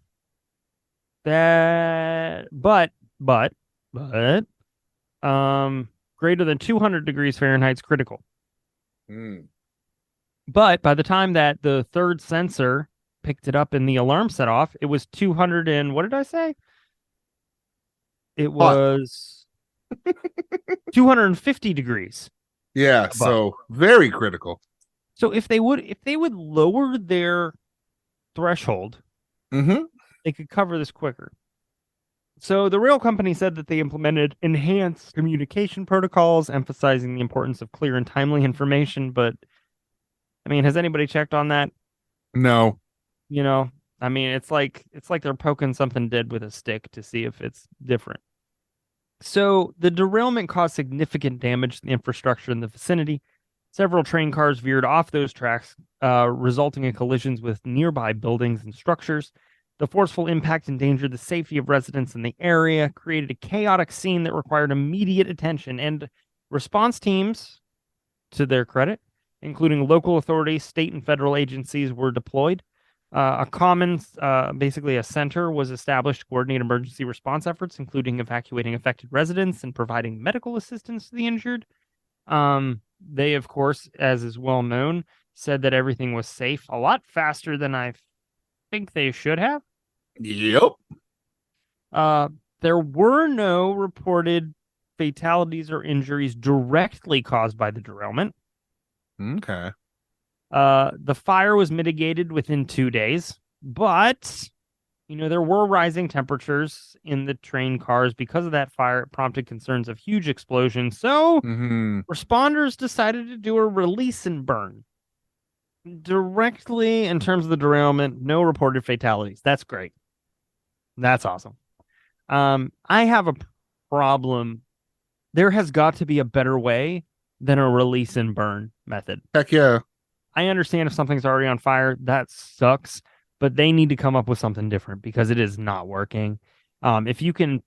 [SPEAKER 2] that but greater than 200 degrees Fahrenheit is critical.
[SPEAKER 1] Mm.
[SPEAKER 2] But by the time that the third sensor picked it up and the alarm set off, it was 200 and what did I say? It
[SPEAKER 1] Hot.
[SPEAKER 2] was 250 degrees
[SPEAKER 1] Yeah,
[SPEAKER 2] above.
[SPEAKER 1] so very critical.
[SPEAKER 2] So if they would lower their threshold,
[SPEAKER 1] Mm-hmm.
[SPEAKER 2] they could cover this quicker. So the rail company said that they implemented enhanced communication protocols, emphasizing the importance of clear and timely information. But I mean, has anybody checked on that?
[SPEAKER 1] No.
[SPEAKER 2] You know, I mean, it's like they're poking something dead with a stick to see if it's different. So the derailment caused significant damage to the infrastructure in the vicinity. Several train cars veered off those tracks, resulting in collisions with nearby buildings and structures. The forceful impact endangered the safety of residents in the area, created a chaotic scene that required immediate attention, and response teams, to their credit, including local authorities, state and federal agencies, were deployed. Basically a center was established to coordinate emergency response efforts, including evacuating affected residents and providing medical assistance to the injured. They, of course, as is well known, said that everything was safe a lot faster than I think they should have.
[SPEAKER 1] Yep.
[SPEAKER 2] There were no reported fatalities or injuries directly caused by the derailment.
[SPEAKER 1] Okay.
[SPEAKER 2] The fire was mitigated within 2 days, but there were rising temperatures in the train cars because of that fire. It prompted concerns of huge explosions. So
[SPEAKER 1] Mm-hmm.
[SPEAKER 2] responders decided to do a release and burn. Directly in terms of the derailment, no reported fatalities. That's great. That's awesome. I have a problem. There has got to be a better way than a release and burn method.
[SPEAKER 1] Heck yeah.
[SPEAKER 2] I understand if something's already on fire, that sucks, but they need to come up with something different because it is not working. If you can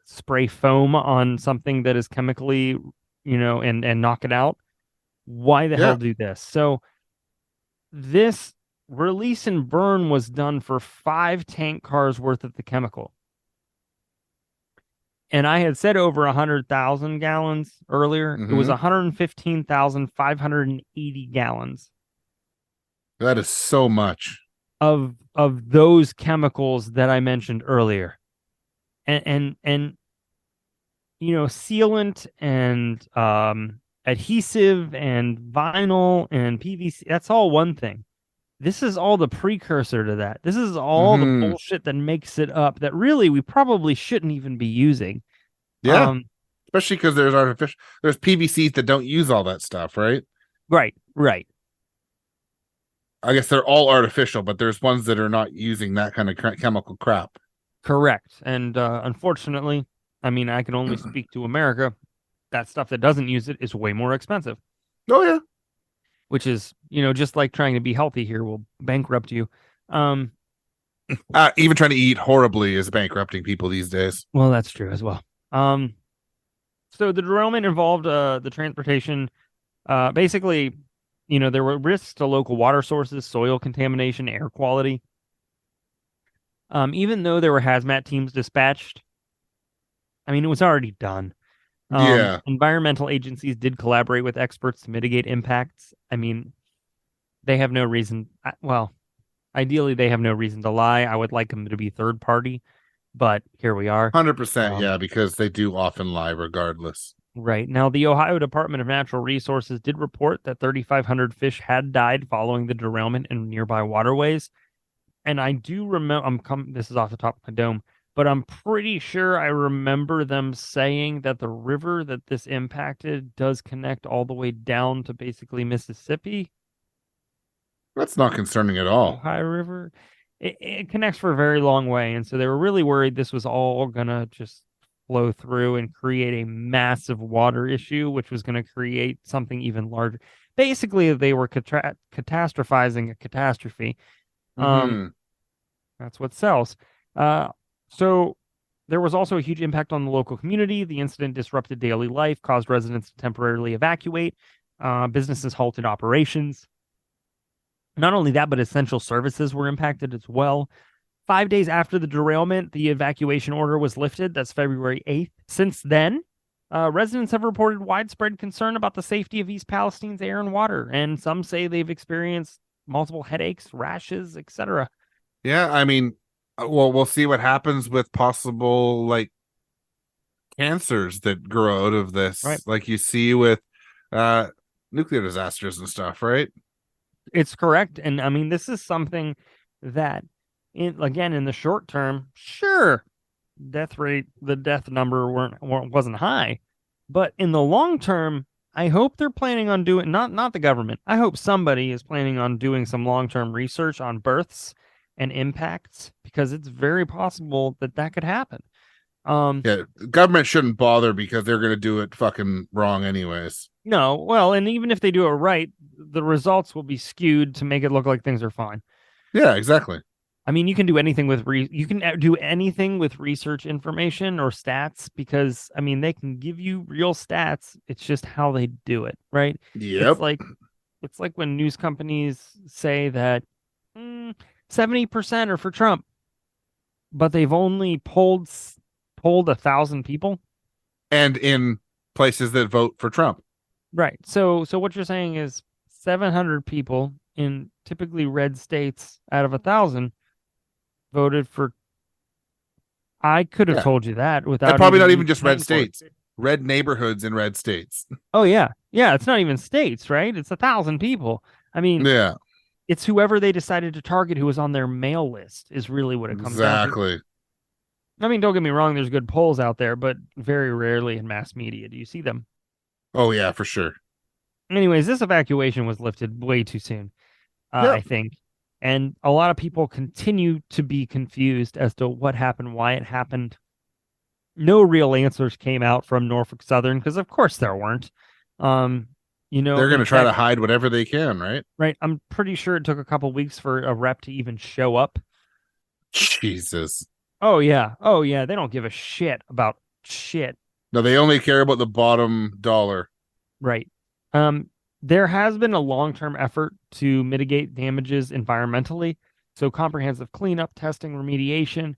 [SPEAKER 2] spray foam on something that is chemically, and knock it out, why the hell
[SPEAKER 1] Yeah.
[SPEAKER 2] do this? So this release and burn was done for 5 tank cars worth of the chemical. And I had said over 100,000 gallons earlier. It was
[SPEAKER 1] Mm-hmm.
[SPEAKER 2] 115,580 gallons
[SPEAKER 1] That is so much.
[SPEAKER 2] of those chemicals that I mentioned earlier. And sealant and adhesive and vinyl and PVC, that's all one thing. This is all the precursor to that. This is all the
[SPEAKER 1] Mm-hmm.
[SPEAKER 2] bullshit that makes it up that really we probably shouldn't even be using.
[SPEAKER 1] Yeah. Especially because there's PVCs that don't use all that stuff, right?
[SPEAKER 2] Right.
[SPEAKER 1] I guess they're all artificial, but there's ones that are not using that kind of chemical crap.
[SPEAKER 2] Correct. And unfortunately, I mean, I can only speak to America. That stuff that doesn't use it is way more expensive,
[SPEAKER 1] Oh yeah.
[SPEAKER 2] which is, just like trying to be healthy here will bankrupt you.
[SPEAKER 1] Even trying to eat horribly is bankrupting people these days.
[SPEAKER 2] Well, that's true as well. So the derailment involved the transportation. Basically, there were risks to local water sources, soil contamination, air quality. Even though there were hazmat teams dispatched, I mean, it was already done.
[SPEAKER 1] Yeah,
[SPEAKER 2] Environmental agencies did collaborate with experts to mitigate impacts. I mean, they have no reason. Well, ideally, they have no reason to lie. I would like them to be third party, but here we are.
[SPEAKER 1] 100%.
[SPEAKER 2] Um,
[SPEAKER 1] Yeah, because they do often lie regardless.
[SPEAKER 2] right now, the Ohio Department of Natural Resources did report that 3,500 fish had died following the derailment in nearby waterways. And I do remember, this is off the top of my dome, but I'm pretty sure I remember them saying that the river that this impacted does connect all the way down to basically Mississippi.
[SPEAKER 1] That's not concerning at all.
[SPEAKER 2] Ohio River. It connects for a very long way. And so they were really worried this was all going to just flow through and create a massive water issue, which was going to create something even larger. Basically, they were catastrophizing a catastrophe. Um,
[SPEAKER 1] Hmm.
[SPEAKER 2] that's what sells. So there was also a huge impact on the local community. The incident disrupted daily life, caused residents to temporarily evacuate. Businesses halted operations. Not only that, but essential services were impacted as well. 5 days after the derailment, the evacuation order was lifted. That's February 8th. Since then, residents have reported widespread concern about the safety of East Palestine's air and water, and some say they've experienced multiple headaches, rashes, etc.
[SPEAKER 1] Yeah, I mean, well, we'll see what happens with possible like cancers that grow out of
[SPEAKER 2] Right?
[SPEAKER 1] this, like you see with uh nuclear disasters and stuff, right?
[SPEAKER 2] It's correct, and I mean this is something that, again, in the short term, sure, the death number wasn't high, but in the long term, I hope they're planning on doing, not the government. I hope somebody is planning on doing some long term research on births and impacts, because it's very possible that that could happen. Um,
[SPEAKER 1] Yeah, government shouldn't bother because they're gonna do it fucking wrong anyways.
[SPEAKER 2] no, well, and even if they do it right, the results will be skewed to make it look like things are fine.
[SPEAKER 1] Yeah, exactly.
[SPEAKER 2] I mean, you can do anything with you can do anything with research information or stats, because I mean they can give you real stats. It's just how they do it, right? It's
[SPEAKER 1] Yep.
[SPEAKER 2] like it's like when news companies say that 70% are for Trump, but they've only polled 1,000 people.
[SPEAKER 1] And in places that vote for Trump.
[SPEAKER 2] Right. So what you're saying is 700 people in typically red states out of 1,000 voted for. I could have
[SPEAKER 1] Yeah.
[SPEAKER 2] told you that
[SPEAKER 1] And
[SPEAKER 2] without
[SPEAKER 1] probably
[SPEAKER 2] even
[SPEAKER 1] not
[SPEAKER 2] you
[SPEAKER 1] even just red
[SPEAKER 2] paying for it.
[SPEAKER 1] states, red neighborhoods in red states.
[SPEAKER 2] Oh yeah, yeah. It's not even states, right? It's 1,000 people. I mean,
[SPEAKER 1] Yeah,
[SPEAKER 2] it's whoever they decided to target who was on their mail list is really what it comes down to.
[SPEAKER 1] exactly.
[SPEAKER 2] I mean, don't get me wrong. There's good polls out there, but very rarely in mass media do you see them.
[SPEAKER 1] Oh yeah, for sure.
[SPEAKER 2] Anyways, this evacuation was lifted way too soon, I
[SPEAKER 1] Yep.
[SPEAKER 2] think. And a lot of people continue to be confused as to what happened, why it happened. No real answers came out from Norfolk Southern, because of course there weren't. Um,
[SPEAKER 1] They're
[SPEAKER 2] in
[SPEAKER 1] gonna try to
[SPEAKER 2] fact,
[SPEAKER 1] hide whatever they can, right?
[SPEAKER 2] right, I'm pretty sure it took a couple weeks for a rep to even show up.
[SPEAKER 1] Jesus.
[SPEAKER 2] Oh yeah, they don't give a shit about shit.
[SPEAKER 1] No, they only care about the bottom dollar.
[SPEAKER 2] Right. Um, there has been a long-term effort to mitigate damages environmentally. So comprehensive cleanup, testing, remediation.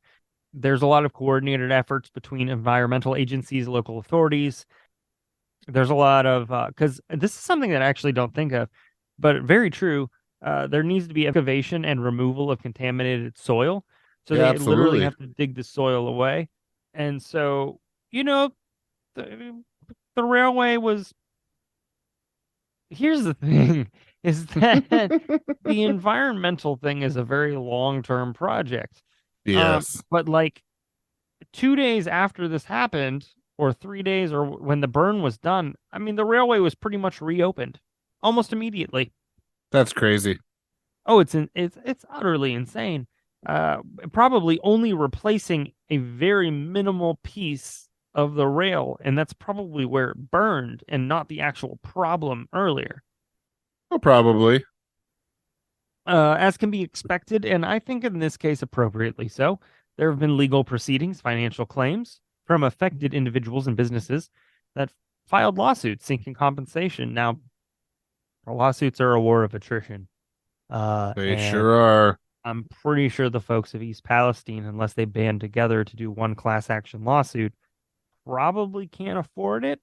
[SPEAKER 2] There's a lot of coordinated efforts between environmental agencies, local authorities. There's a lot of, because this is something that I actually don't think of, but very true. There needs to be excavation and removal of contaminated soil. So
[SPEAKER 1] Yeah,
[SPEAKER 2] they literally
[SPEAKER 1] absolutely.
[SPEAKER 2] have to dig the soil away. And so, the, the railway was, here's the thing, is that the environmental thing is a very long-term project.
[SPEAKER 1] Yes.
[SPEAKER 2] But like 2 days after this happened, or 3 days, or when the burn was done, I mean, the railway was pretty much reopened almost immediately.
[SPEAKER 1] That's crazy.
[SPEAKER 2] Oh, it's utterly insane. Probably only replacing a very minimal piece of the rail, and that's probably where it burned and not the actual problem earlier.
[SPEAKER 1] Well, probably.
[SPEAKER 2] As can be expected, and I think in this case appropriately so, there have been legal proceedings, financial claims from affected individuals and businesses that filed lawsuits seeking compensation. Now, lawsuits are a war of attrition,
[SPEAKER 1] They
[SPEAKER 2] and
[SPEAKER 1] sure are.
[SPEAKER 2] I'm pretty sure the folks of East Palestine, unless they band together to do one class action lawsuit, probably can't afford it.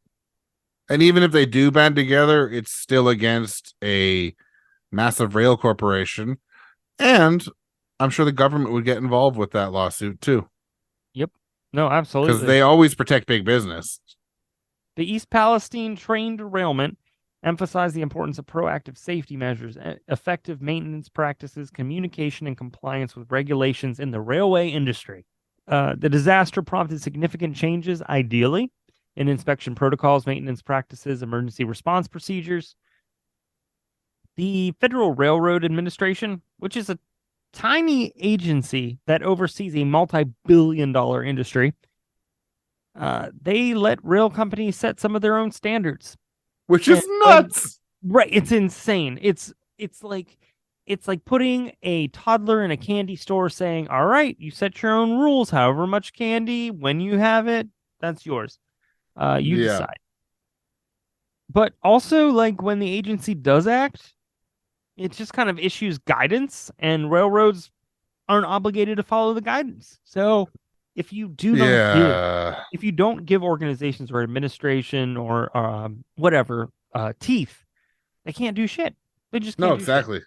[SPEAKER 1] And even if they do band together, it's still against a massive rail corporation. And I'm sure the government would get involved with that lawsuit too,
[SPEAKER 2] Yep. No,
[SPEAKER 1] because
[SPEAKER 2] absolutely.
[SPEAKER 1] they always protect big business.
[SPEAKER 2] The East Palestine Train Derailment emphasized the importance of proactive safety measures, effective maintenance practices, communication, and compliance with regulations in the railway industry. The disaster prompted significant changes, ideally, in inspection protocols, maintenance practices, emergency response procedures. The Federal Railroad Administration, which is a tiny agency that oversees a multi-billion-dollar industry, they let rail companies set some of their own standards.
[SPEAKER 1] Which
[SPEAKER 2] And
[SPEAKER 1] is nuts.
[SPEAKER 2] right, it's insane. It's like putting a toddler in a candy store saying, "All right, you set your own rules. However much candy, when you have it, that's yours. You
[SPEAKER 1] Yeah.
[SPEAKER 2] decide." But also, like when the agency does act, it just kind of issues guidance, and railroads aren't obligated to follow the guidance. So if you do not give,
[SPEAKER 1] Yeah.
[SPEAKER 2] if you don't give organizations or administration or whatever teeth, they can't do shit. They just
[SPEAKER 1] No,
[SPEAKER 2] can't do shit.
[SPEAKER 1] exactly.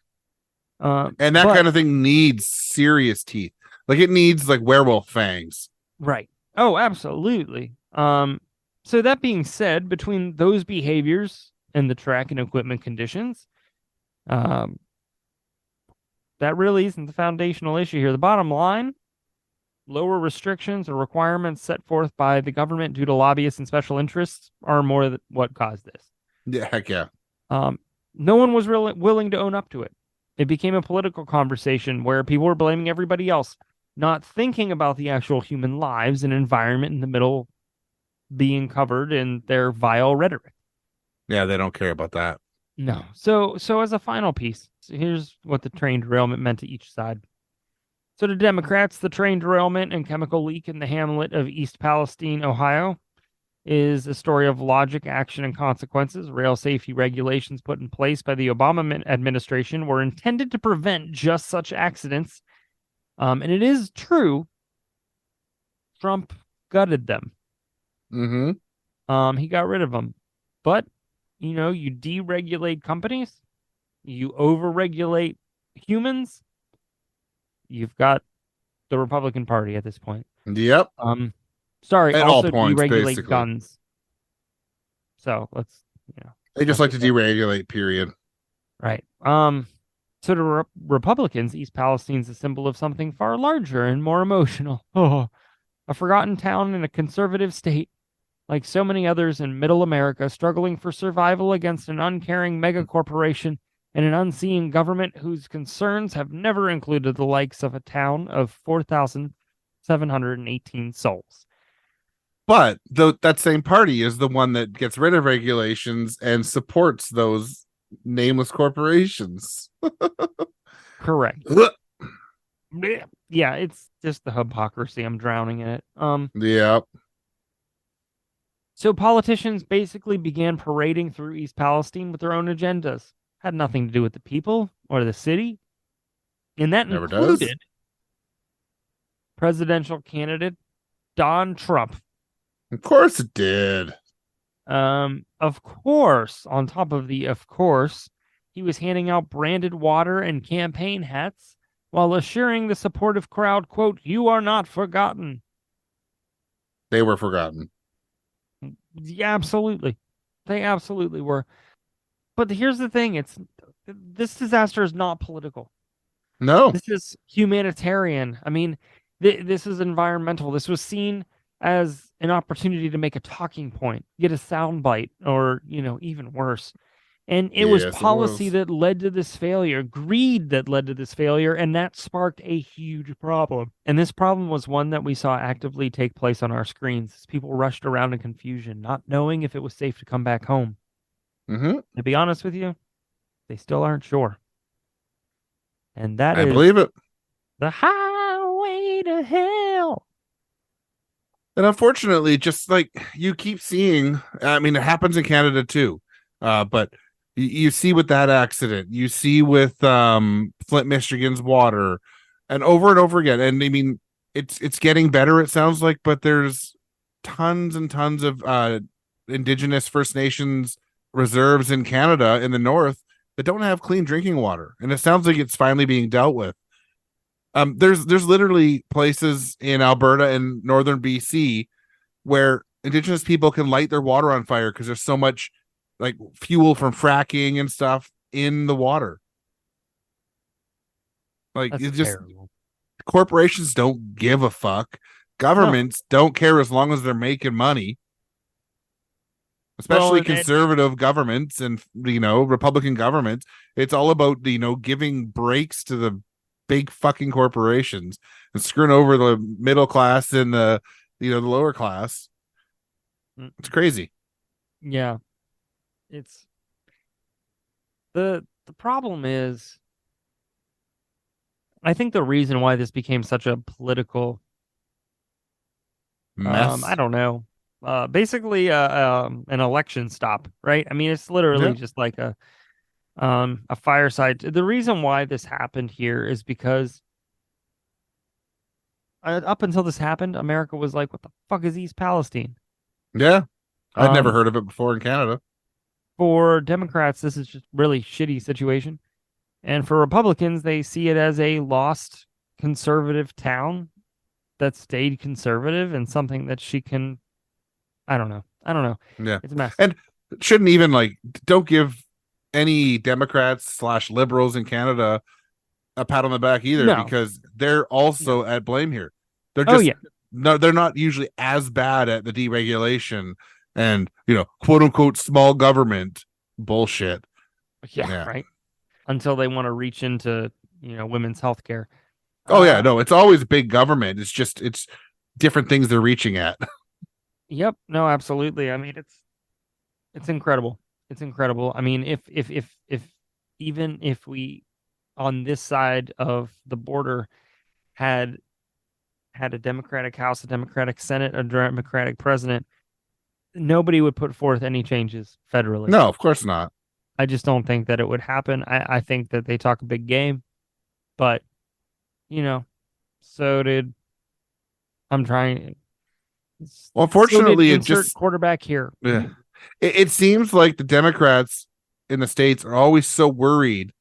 [SPEAKER 1] And that
[SPEAKER 2] But
[SPEAKER 1] kind of thing needs serious teeth. Like it needs like werewolf fangs.
[SPEAKER 2] right. Oh, absolutely. So that being said, between those behaviors and the track and equipment conditions, um, that really isn't the foundational issue here. The bottom line, lower restrictions or requirements set forth by the government due to lobbyists and special interests are more what caused this.
[SPEAKER 1] Yeah, heck yeah.
[SPEAKER 2] Um, no one was really willing to own up to it. It became a political conversation where people were blaming everybody else, not thinking about the actual human lives and environment in the middle being covered in their vile rhetoric.
[SPEAKER 1] Yeah, they don't care about that.
[SPEAKER 2] No. So as a final piece, here's what the train derailment meant to each side. So to Democrats, the train derailment and chemical leak in the hamlet of East Palestine, Ohio, is a story of logic, action, and consequences. Rail safety regulations put in place by the Obama administration were intended to prevent just such accidents. And it is true, Trump gutted them.
[SPEAKER 1] Mm-hmm.
[SPEAKER 2] He got rid of them. But, you deregulate companies, you overregulate humans, you've got the Republican Party at this point.
[SPEAKER 1] Yep.
[SPEAKER 2] Sorry,
[SPEAKER 1] At all
[SPEAKER 2] also
[SPEAKER 1] points,
[SPEAKER 2] deregulate
[SPEAKER 1] basically.
[SPEAKER 2] guns. So let's,
[SPEAKER 1] They just like to deregulate, period.
[SPEAKER 2] right. So to Republicans, East Palestine's a symbol of something far larger and more emotional. Oh, a forgotten town in a conservative state, like so many others in middle America, struggling for survival against an uncaring megacorporation and an unseeing government whose concerns have never included the likes of a town of 4,718 souls.
[SPEAKER 1] But that same party is the one that gets rid of regulations and supports those nameless corporations.
[SPEAKER 2] Correct. Yeah, it's just the hypocrisy. I'm drowning in it.
[SPEAKER 1] Yep.
[SPEAKER 2] So politicians basically began parading through East Palestine with their own agendas. Had nothing to do with the people or the city. And that
[SPEAKER 1] Never does.
[SPEAKER 2] included presidential candidate Donald Trump.
[SPEAKER 1] Of course it did.
[SPEAKER 2] Of course, on top of of course, he was handing out branded water and campaign hats while assuring the supportive crowd, quote, "You are not forgotten."
[SPEAKER 1] They were forgotten.
[SPEAKER 2] Yeah, absolutely. They absolutely were. But here's the thing, this disaster is not political.
[SPEAKER 1] No.
[SPEAKER 2] This is humanitarian. I mean, this is environmental. This was seen as an opportunity to make a talking point, get a soundbite, or, even worse. And it was policy that led to this failure, greed that led to this failure, and that sparked a huge problem. And this problem was one that we saw actively take place on our screens as people rushed around in confusion, not knowing if it was safe to come back home.
[SPEAKER 1] Mm-hmm.
[SPEAKER 2] To be honest with you, they still aren't sure. And that
[SPEAKER 1] I
[SPEAKER 2] is
[SPEAKER 1] believe it.
[SPEAKER 2] the highway to hell.
[SPEAKER 1] And unfortunately, just like you keep seeing, I mean, it happens in Canada too. But you see with that accident, you see with Flint, Michigan's water, and over again. And I mean, it's getting better, it sounds like, but there's tons and tons of indigenous First Nations reserves in Canada in the north that don't have clean drinking water, and it sounds like it's finally being dealt with. There's literally places in Alberta and northern BC where indigenous people can light their water on fire because there's so much like fuel from fracking and stuff in the water. Like
[SPEAKER 2] That's
[SPEAKER 1] it just
[SPEAKER 2] terrible.
[SPEAKER 1] corporations don't give a fuck.
[SPEAKER 2] No.
[SPEAKER 1] Governments don't care as long as they're making money,
[SPEAKER 2] Well,
[SPEAKER 1] especially conservative governments and Republican governments. It's all about giving breaks to the big fucking corporations and screwing over the middle class and the lower class. It's crazy.
[SPEAKER 2] yeah, it's the problem is I think the reason why this became such a political I
[SPEAKER 1] Mess.
[SPEAKER 2] don't know. Basically an election stop, right? I mean, it's literally
[SPEAKER 1] Yeah.
[SPEAKER 2] just like a fireside. The reason why this happened here is because up until this happened, America was like, what the fuck is East Palestine?
[SPEAKER 1] Yeah. I'd never
[SPEAKER 2] Um,
[SPEAKER 1] heard of it before in Canada.
[SPEAKER 2] for Democrats, this is just really shitty situation. And for Republicans, they see it as a lost conservative town that stayed conservative and something that she can, I don't know. I don't know.
[SPEAKER 1] Yeah.
[SPEAKER 2] It's a mess.
[SPEAKER 1] And shouldn't even don't give any Democrats slash liberals in Canada a pat on the back either,
[SPEAKER 2] No,
[SPEAKER 1] because they're
[SPEAKER 2] no.
[SPEAKER 1] also at blame here. They're
[SPEAKER 2] Oh,
[SPEAKER 1] just
[SPEAKER 2] yeah.
[SPEAKER 1] no, they're not usually as bad at the deregulation and quote unquote small government bullshit.
[SPEAKER 2] Yeah,
[SPEAKER 1] Yeah.
[SPEAKER 2] right. Until they want to reach into, women's health care.
[SPEAKER 1] Oh yeah,
[SPEAKER 2] Uh,
[SPEAKER 1] no, it's always big government. It's different things they're reaching at.
[SPEAKER 2] yep. No, absolutely. I mean, it's incredible. It's incredible. I mean, if even if we on this side of the border had a Democratic House, a Democratic Senate, a Democratic president, nobody would put forth any changes federally.
[SPEAKER 1] No, of course not.
[SPEAKER 2] I just don't think that it would happen. I think that they talk a big game, but you know, so did I'm trying.
[SPEAKER 1] Well,
[SPEAKER 2] So did
[SPEAKER 1] unfortunately, it
[SPEAKER 2] insert
[SPEAKER 1] just
[SPEAKER 2] quarterback here.
[SPEAKER 1] yeah. It seems like the Democrats in the states are always so worried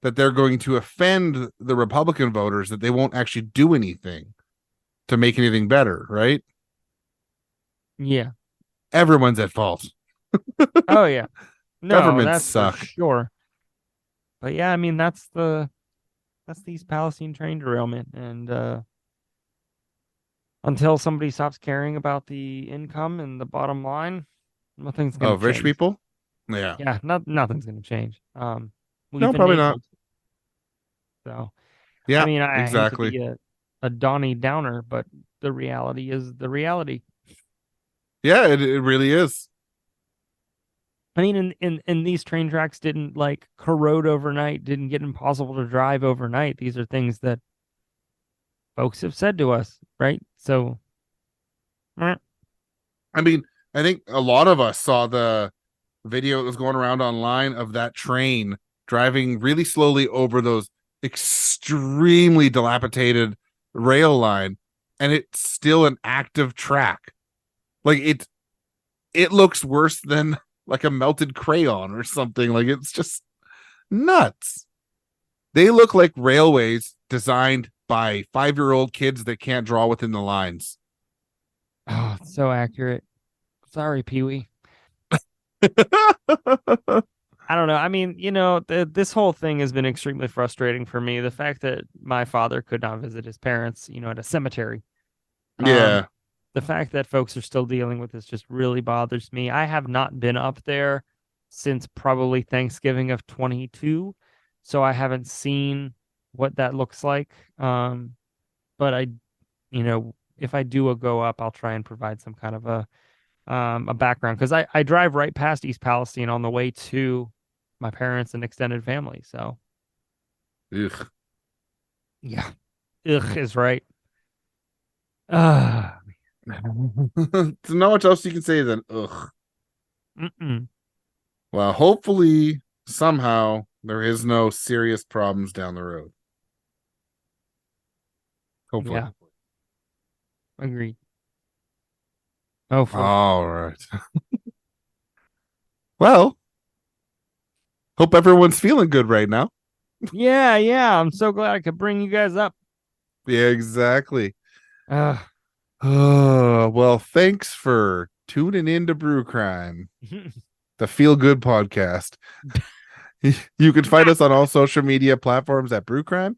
[SPEAKER 1] that they're going to offend the Republican voters that they won't actually do anything to make anything better, right?
[SPEAKER 2] Yeah.
[SPEAKER 1] Everyone's at fault.
[SPEAKER 2] Oh yeah. No,
[SPEAKER 1] Governments
[SPEAKER 2] that's for
[SPEAKER 1] suck.
[SPEAKER 2] sure. But yeah, I mean that's the East Palestine train derailment, and until somebody stops caring about the income and the bottom line, nothing's
[SPEAKER 1] Oh,
[SPEAKER 2] gonna
[SPEAKER 1] rich
[SPEAKER 2] change.
[SPEAKER 1] people? Yeah.
[SPEAKER 2] Yeah, nothing's gonna change. We've
[SPEAKER 1] No, probably not.
[SPEAKER 2] enabled. So I
[SPEAKER 1] Yeah,
[SPEAKER 2] mean, I hate to
[SPEAKER 1] exactly.
[SPEAKER 2] be a Donnie Downer, but the reality is the reality.
[SPEAKER 1] Yeah, it really is.
[SPEAKER 2] I mean, in these train tracks didn't like corrode overnight, didn't get impossible to drive overnight. These are things that folks have said to us, right? So,
[SPEAKER 1] I mean, I think a lot of us saw the video that was going around online of that train driving really slowly over those extremely dilapidated rail line, and it's still an active track. Like it looks worse than like a melted crayon or something. Like it's just nuts. They look like railways designed by 5-year-old kids that can't draw within the lines.
[SPEAKER 2] oh, it's so accurate. Sorry, Pee Wee. I don't know. I mean, this whole thing has been extremely frustrating for me. The fact that my father could not visit his parents, at a cemetery. Um,
[SPEAKER 1] Yeah.
[SPEAKER 2] the fact that folks are still dealing with this just really bothers me. I have not been up there since probably Thanksgiving of 22, so I haven't seen what that looks like. But if I do go up, I'll try and provide some kind of a background because I drive right past East Palestine on the way to my parents and extended family. So
[SPEAKER 1] Ugh.
[SPEAKER 2] yeah, ugh is right. Uh,
[SPEAKER 1] There's not much else you can say than ugh.
[SPEAKER 2] mm-mm.
[SPEAKER 1] Well, hopefully somehow there is no serious problems down the road. Hopefully.
[SPEAKER 2] Yeah, agreed. Oh, fuck.
[SPEAKER 1] All right. Well, hope everyone's feeling good right now.
[SPEAKER 2] Yeah. I'm so glad I could bring you guys up.
[SPEAKER 1] Yeah, exactly.
[SPEAKER 2] Uh,
[SPEAKER 1] Oh, well, thanks for tuning in to Brew Crime, the feel good podcast. You can find us on all social media platforms at Brew Crime.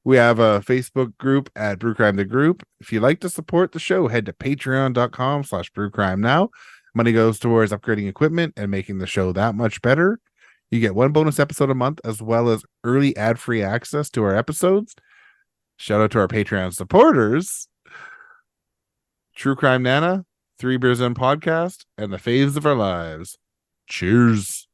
[SPEAKER 1] We have a Facebook group at Brew Crime the Group. If you'd like to support the show, head to patreon.com/brewcrime now. Money goes towards upgrading equipment and making the show that much better. You get one bonus episode a month, as well as early ad-free access to our episodes. Shout out to our Patreon supporters: True Crime Nana, Three Beers In Podcast, and the Faves of Our Lives. Cheers.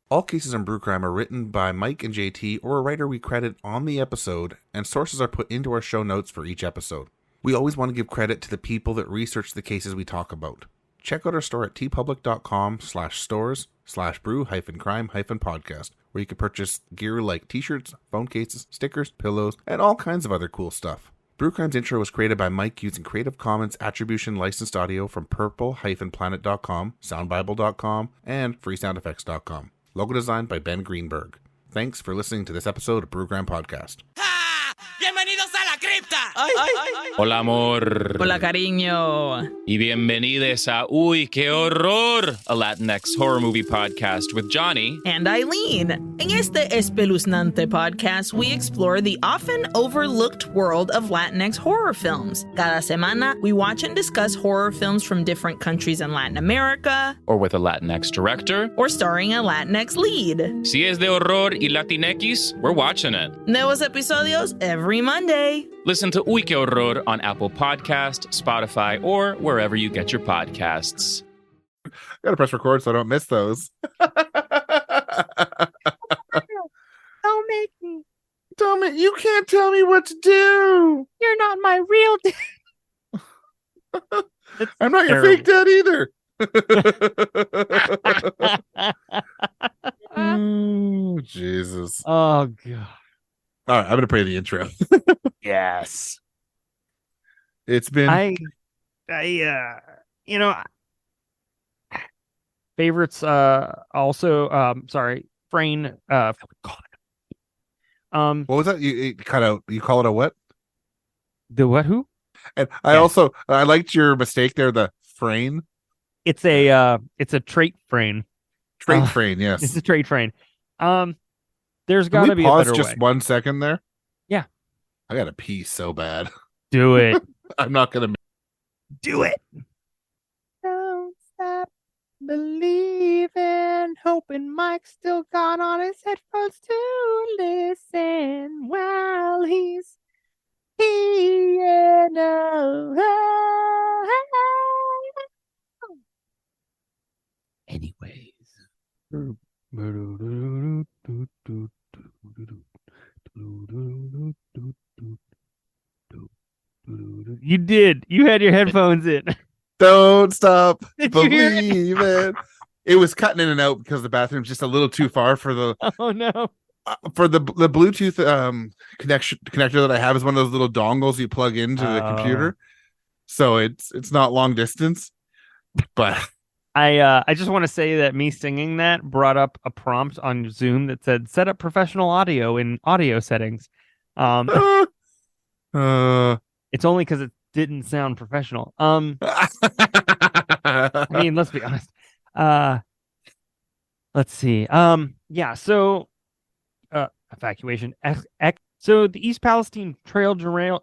[SPEAKER 1] All cases in Brew Crime are written by Mike and JT or a writer we credit on the episode, and sources are put into our show notes for each episode. We always want to give credit to the people that research the cases we talk about. Check out our store at tpublic.com/stores/brew-crime-podcast, where you can purchase gear like t-shirts, phone cases, stickers, pillows, and all kinds of other cool stuff. Brew Crime's intro was created by Mike using Creative Commons Attribution licensed audio from purple-planet.com, soundbible.com, and freesoundeffects.com. Logo designed by Ben Greenberg. Thanks for listening to this episode of Brew Crime Podcast.
[SPEAKER 3] ¡Bienvenidos a la cripta!
[SPEAKER 4] Hola, amor.
[SPEAKER 3] Hola, cariño.
[SPEAKER 4] Y bienvenidos a Uy, qué horror, a Latinx horror movie podcast with Johnny
[SPEAKER 3] And Eileen. En este espeluznante podcast, we explore the often overlooked world of Latinx horror films. Cada semana, we watch and discuss horror films from different countries in Latin America,
[SPEAKER 4] or with a Latinx director.
[SPEAKER 3] or starring a Latinx lead.
[SPEAKER 4] Si es de horror y Latinx, we're watching it.
[SPEAKER 3] Nuevos episodios every Monday.
[SPEAKER 4] Listen to Uy, qué horror on Apple Podcast, Spotify, or wherever you get your podcasts.
[SPEAKER 1] I gotta press record so I don't miss those.
[SPEAKER 2] don't make me.
[SPEAKER 1] You can't tell me what to do.
[SPEAKER 2] You're not my real dad.
[SPEAKER 1] I'm not your
[SPEAKER 2] terrible.
[SPEAKER 1] fake dad either. Oh, Jesus.
[SPEAKER 2] Oh, God.
[SPEAKER 1] All right, I'm gonna play the intro.
[SPEAKER 2] Yes.
[SPEAKER 1] It's been
[SPEAKER 2] favorites also sorry, Frayne God.
[SPEAKER 1] what was that? You cut out. You call it a what?
[SPEAKER 2] The what who?
[SPEAKER 1] And I liked your mistake there. The frame,
[SPEAKER 2] It's a trait frame.
[SPEAKER 1] trait frame. Yes.
[SPEAKER 2] It's a trait frame. There's
[SPEAKER 1] Can
[SPEAKER 2] gotta
[SPEAKER 1] we
[SPEAKER 2] be a
[SPEAKER 1] pause
[SPEAKER 2] better
[SPEAKER 1] just
[SPEAKER 2] way.
[SPEAKER 1] 1 second there?
[SPEAKER 2] Yeah.
[SPEAKER 1] I gotta pee so bad.
[SPEAKER 2] Do it.
[SPEAKER 1] I'm not gonna.
[SPEAKER 2] Do it. Don't stop believing, hoping Mike's still got on his headphones to listen while he's here. Anyways. You did. You had your headphones in.
[SPEAKER 1] Don't stop
[SPEAKER 2] Did you hear it?
[SPEAKER 1] believing. It was cutting in and out because the bathroom's just a little too far for the
[SPEAKER 2] Oh no.
[SPEAKER 1] Bluetooth connector that I have is one of those little dongles you plug into the computer. So it's not long distance. But
[SPEAKER 2] I just want to say that me singing that brought up a prompt on Zoom that said set up professional audio in audio settings.
[SPEAKER 1] uh,
[SPEAKER 2] It's only because it didn't sound professional. I mean, let's be honest. Let's see. Yeah. So, evacuation. So the East Palestine Trail Derailment.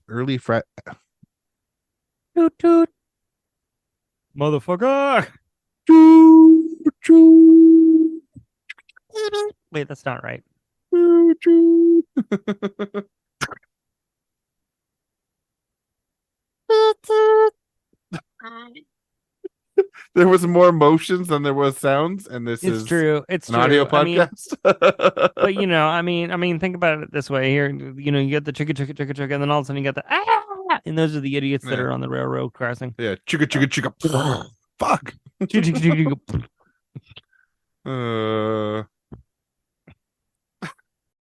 [SPEAKER 1] early fret.
[SPEAKER 2] Toot toot. Motherfucker.
[SPEAKER 1] Choo, choo,
[SPEAKER 2] Wait, that's not right.
[SPEAKER 1] choo, choo. There was more motions than there was sounds, and this
[SPEAKER 2] It's
[SPEAKER 1] is
[SPEAKER 2] true. It's
[SPEAKER 1] an
[SPEAKER 2] true.
[SPEAKER 1] audio
[SPEAKER 2] I mean,
[SPEAKER 1] podcast.
[SPEAKER 2] but I mean, think about it this way. Here, you get the chugga chugga chugga chugga, and then all of a sudden you get the and those are the idiots that
[SPEAKER 1] Yeah.
[SPEAKER 2] are on the railroad crossing.
[SPEAKER 1] Yeah, chugga chugga chugga. Fuck.
[SPEAKER 2] Chugga chugga chugga.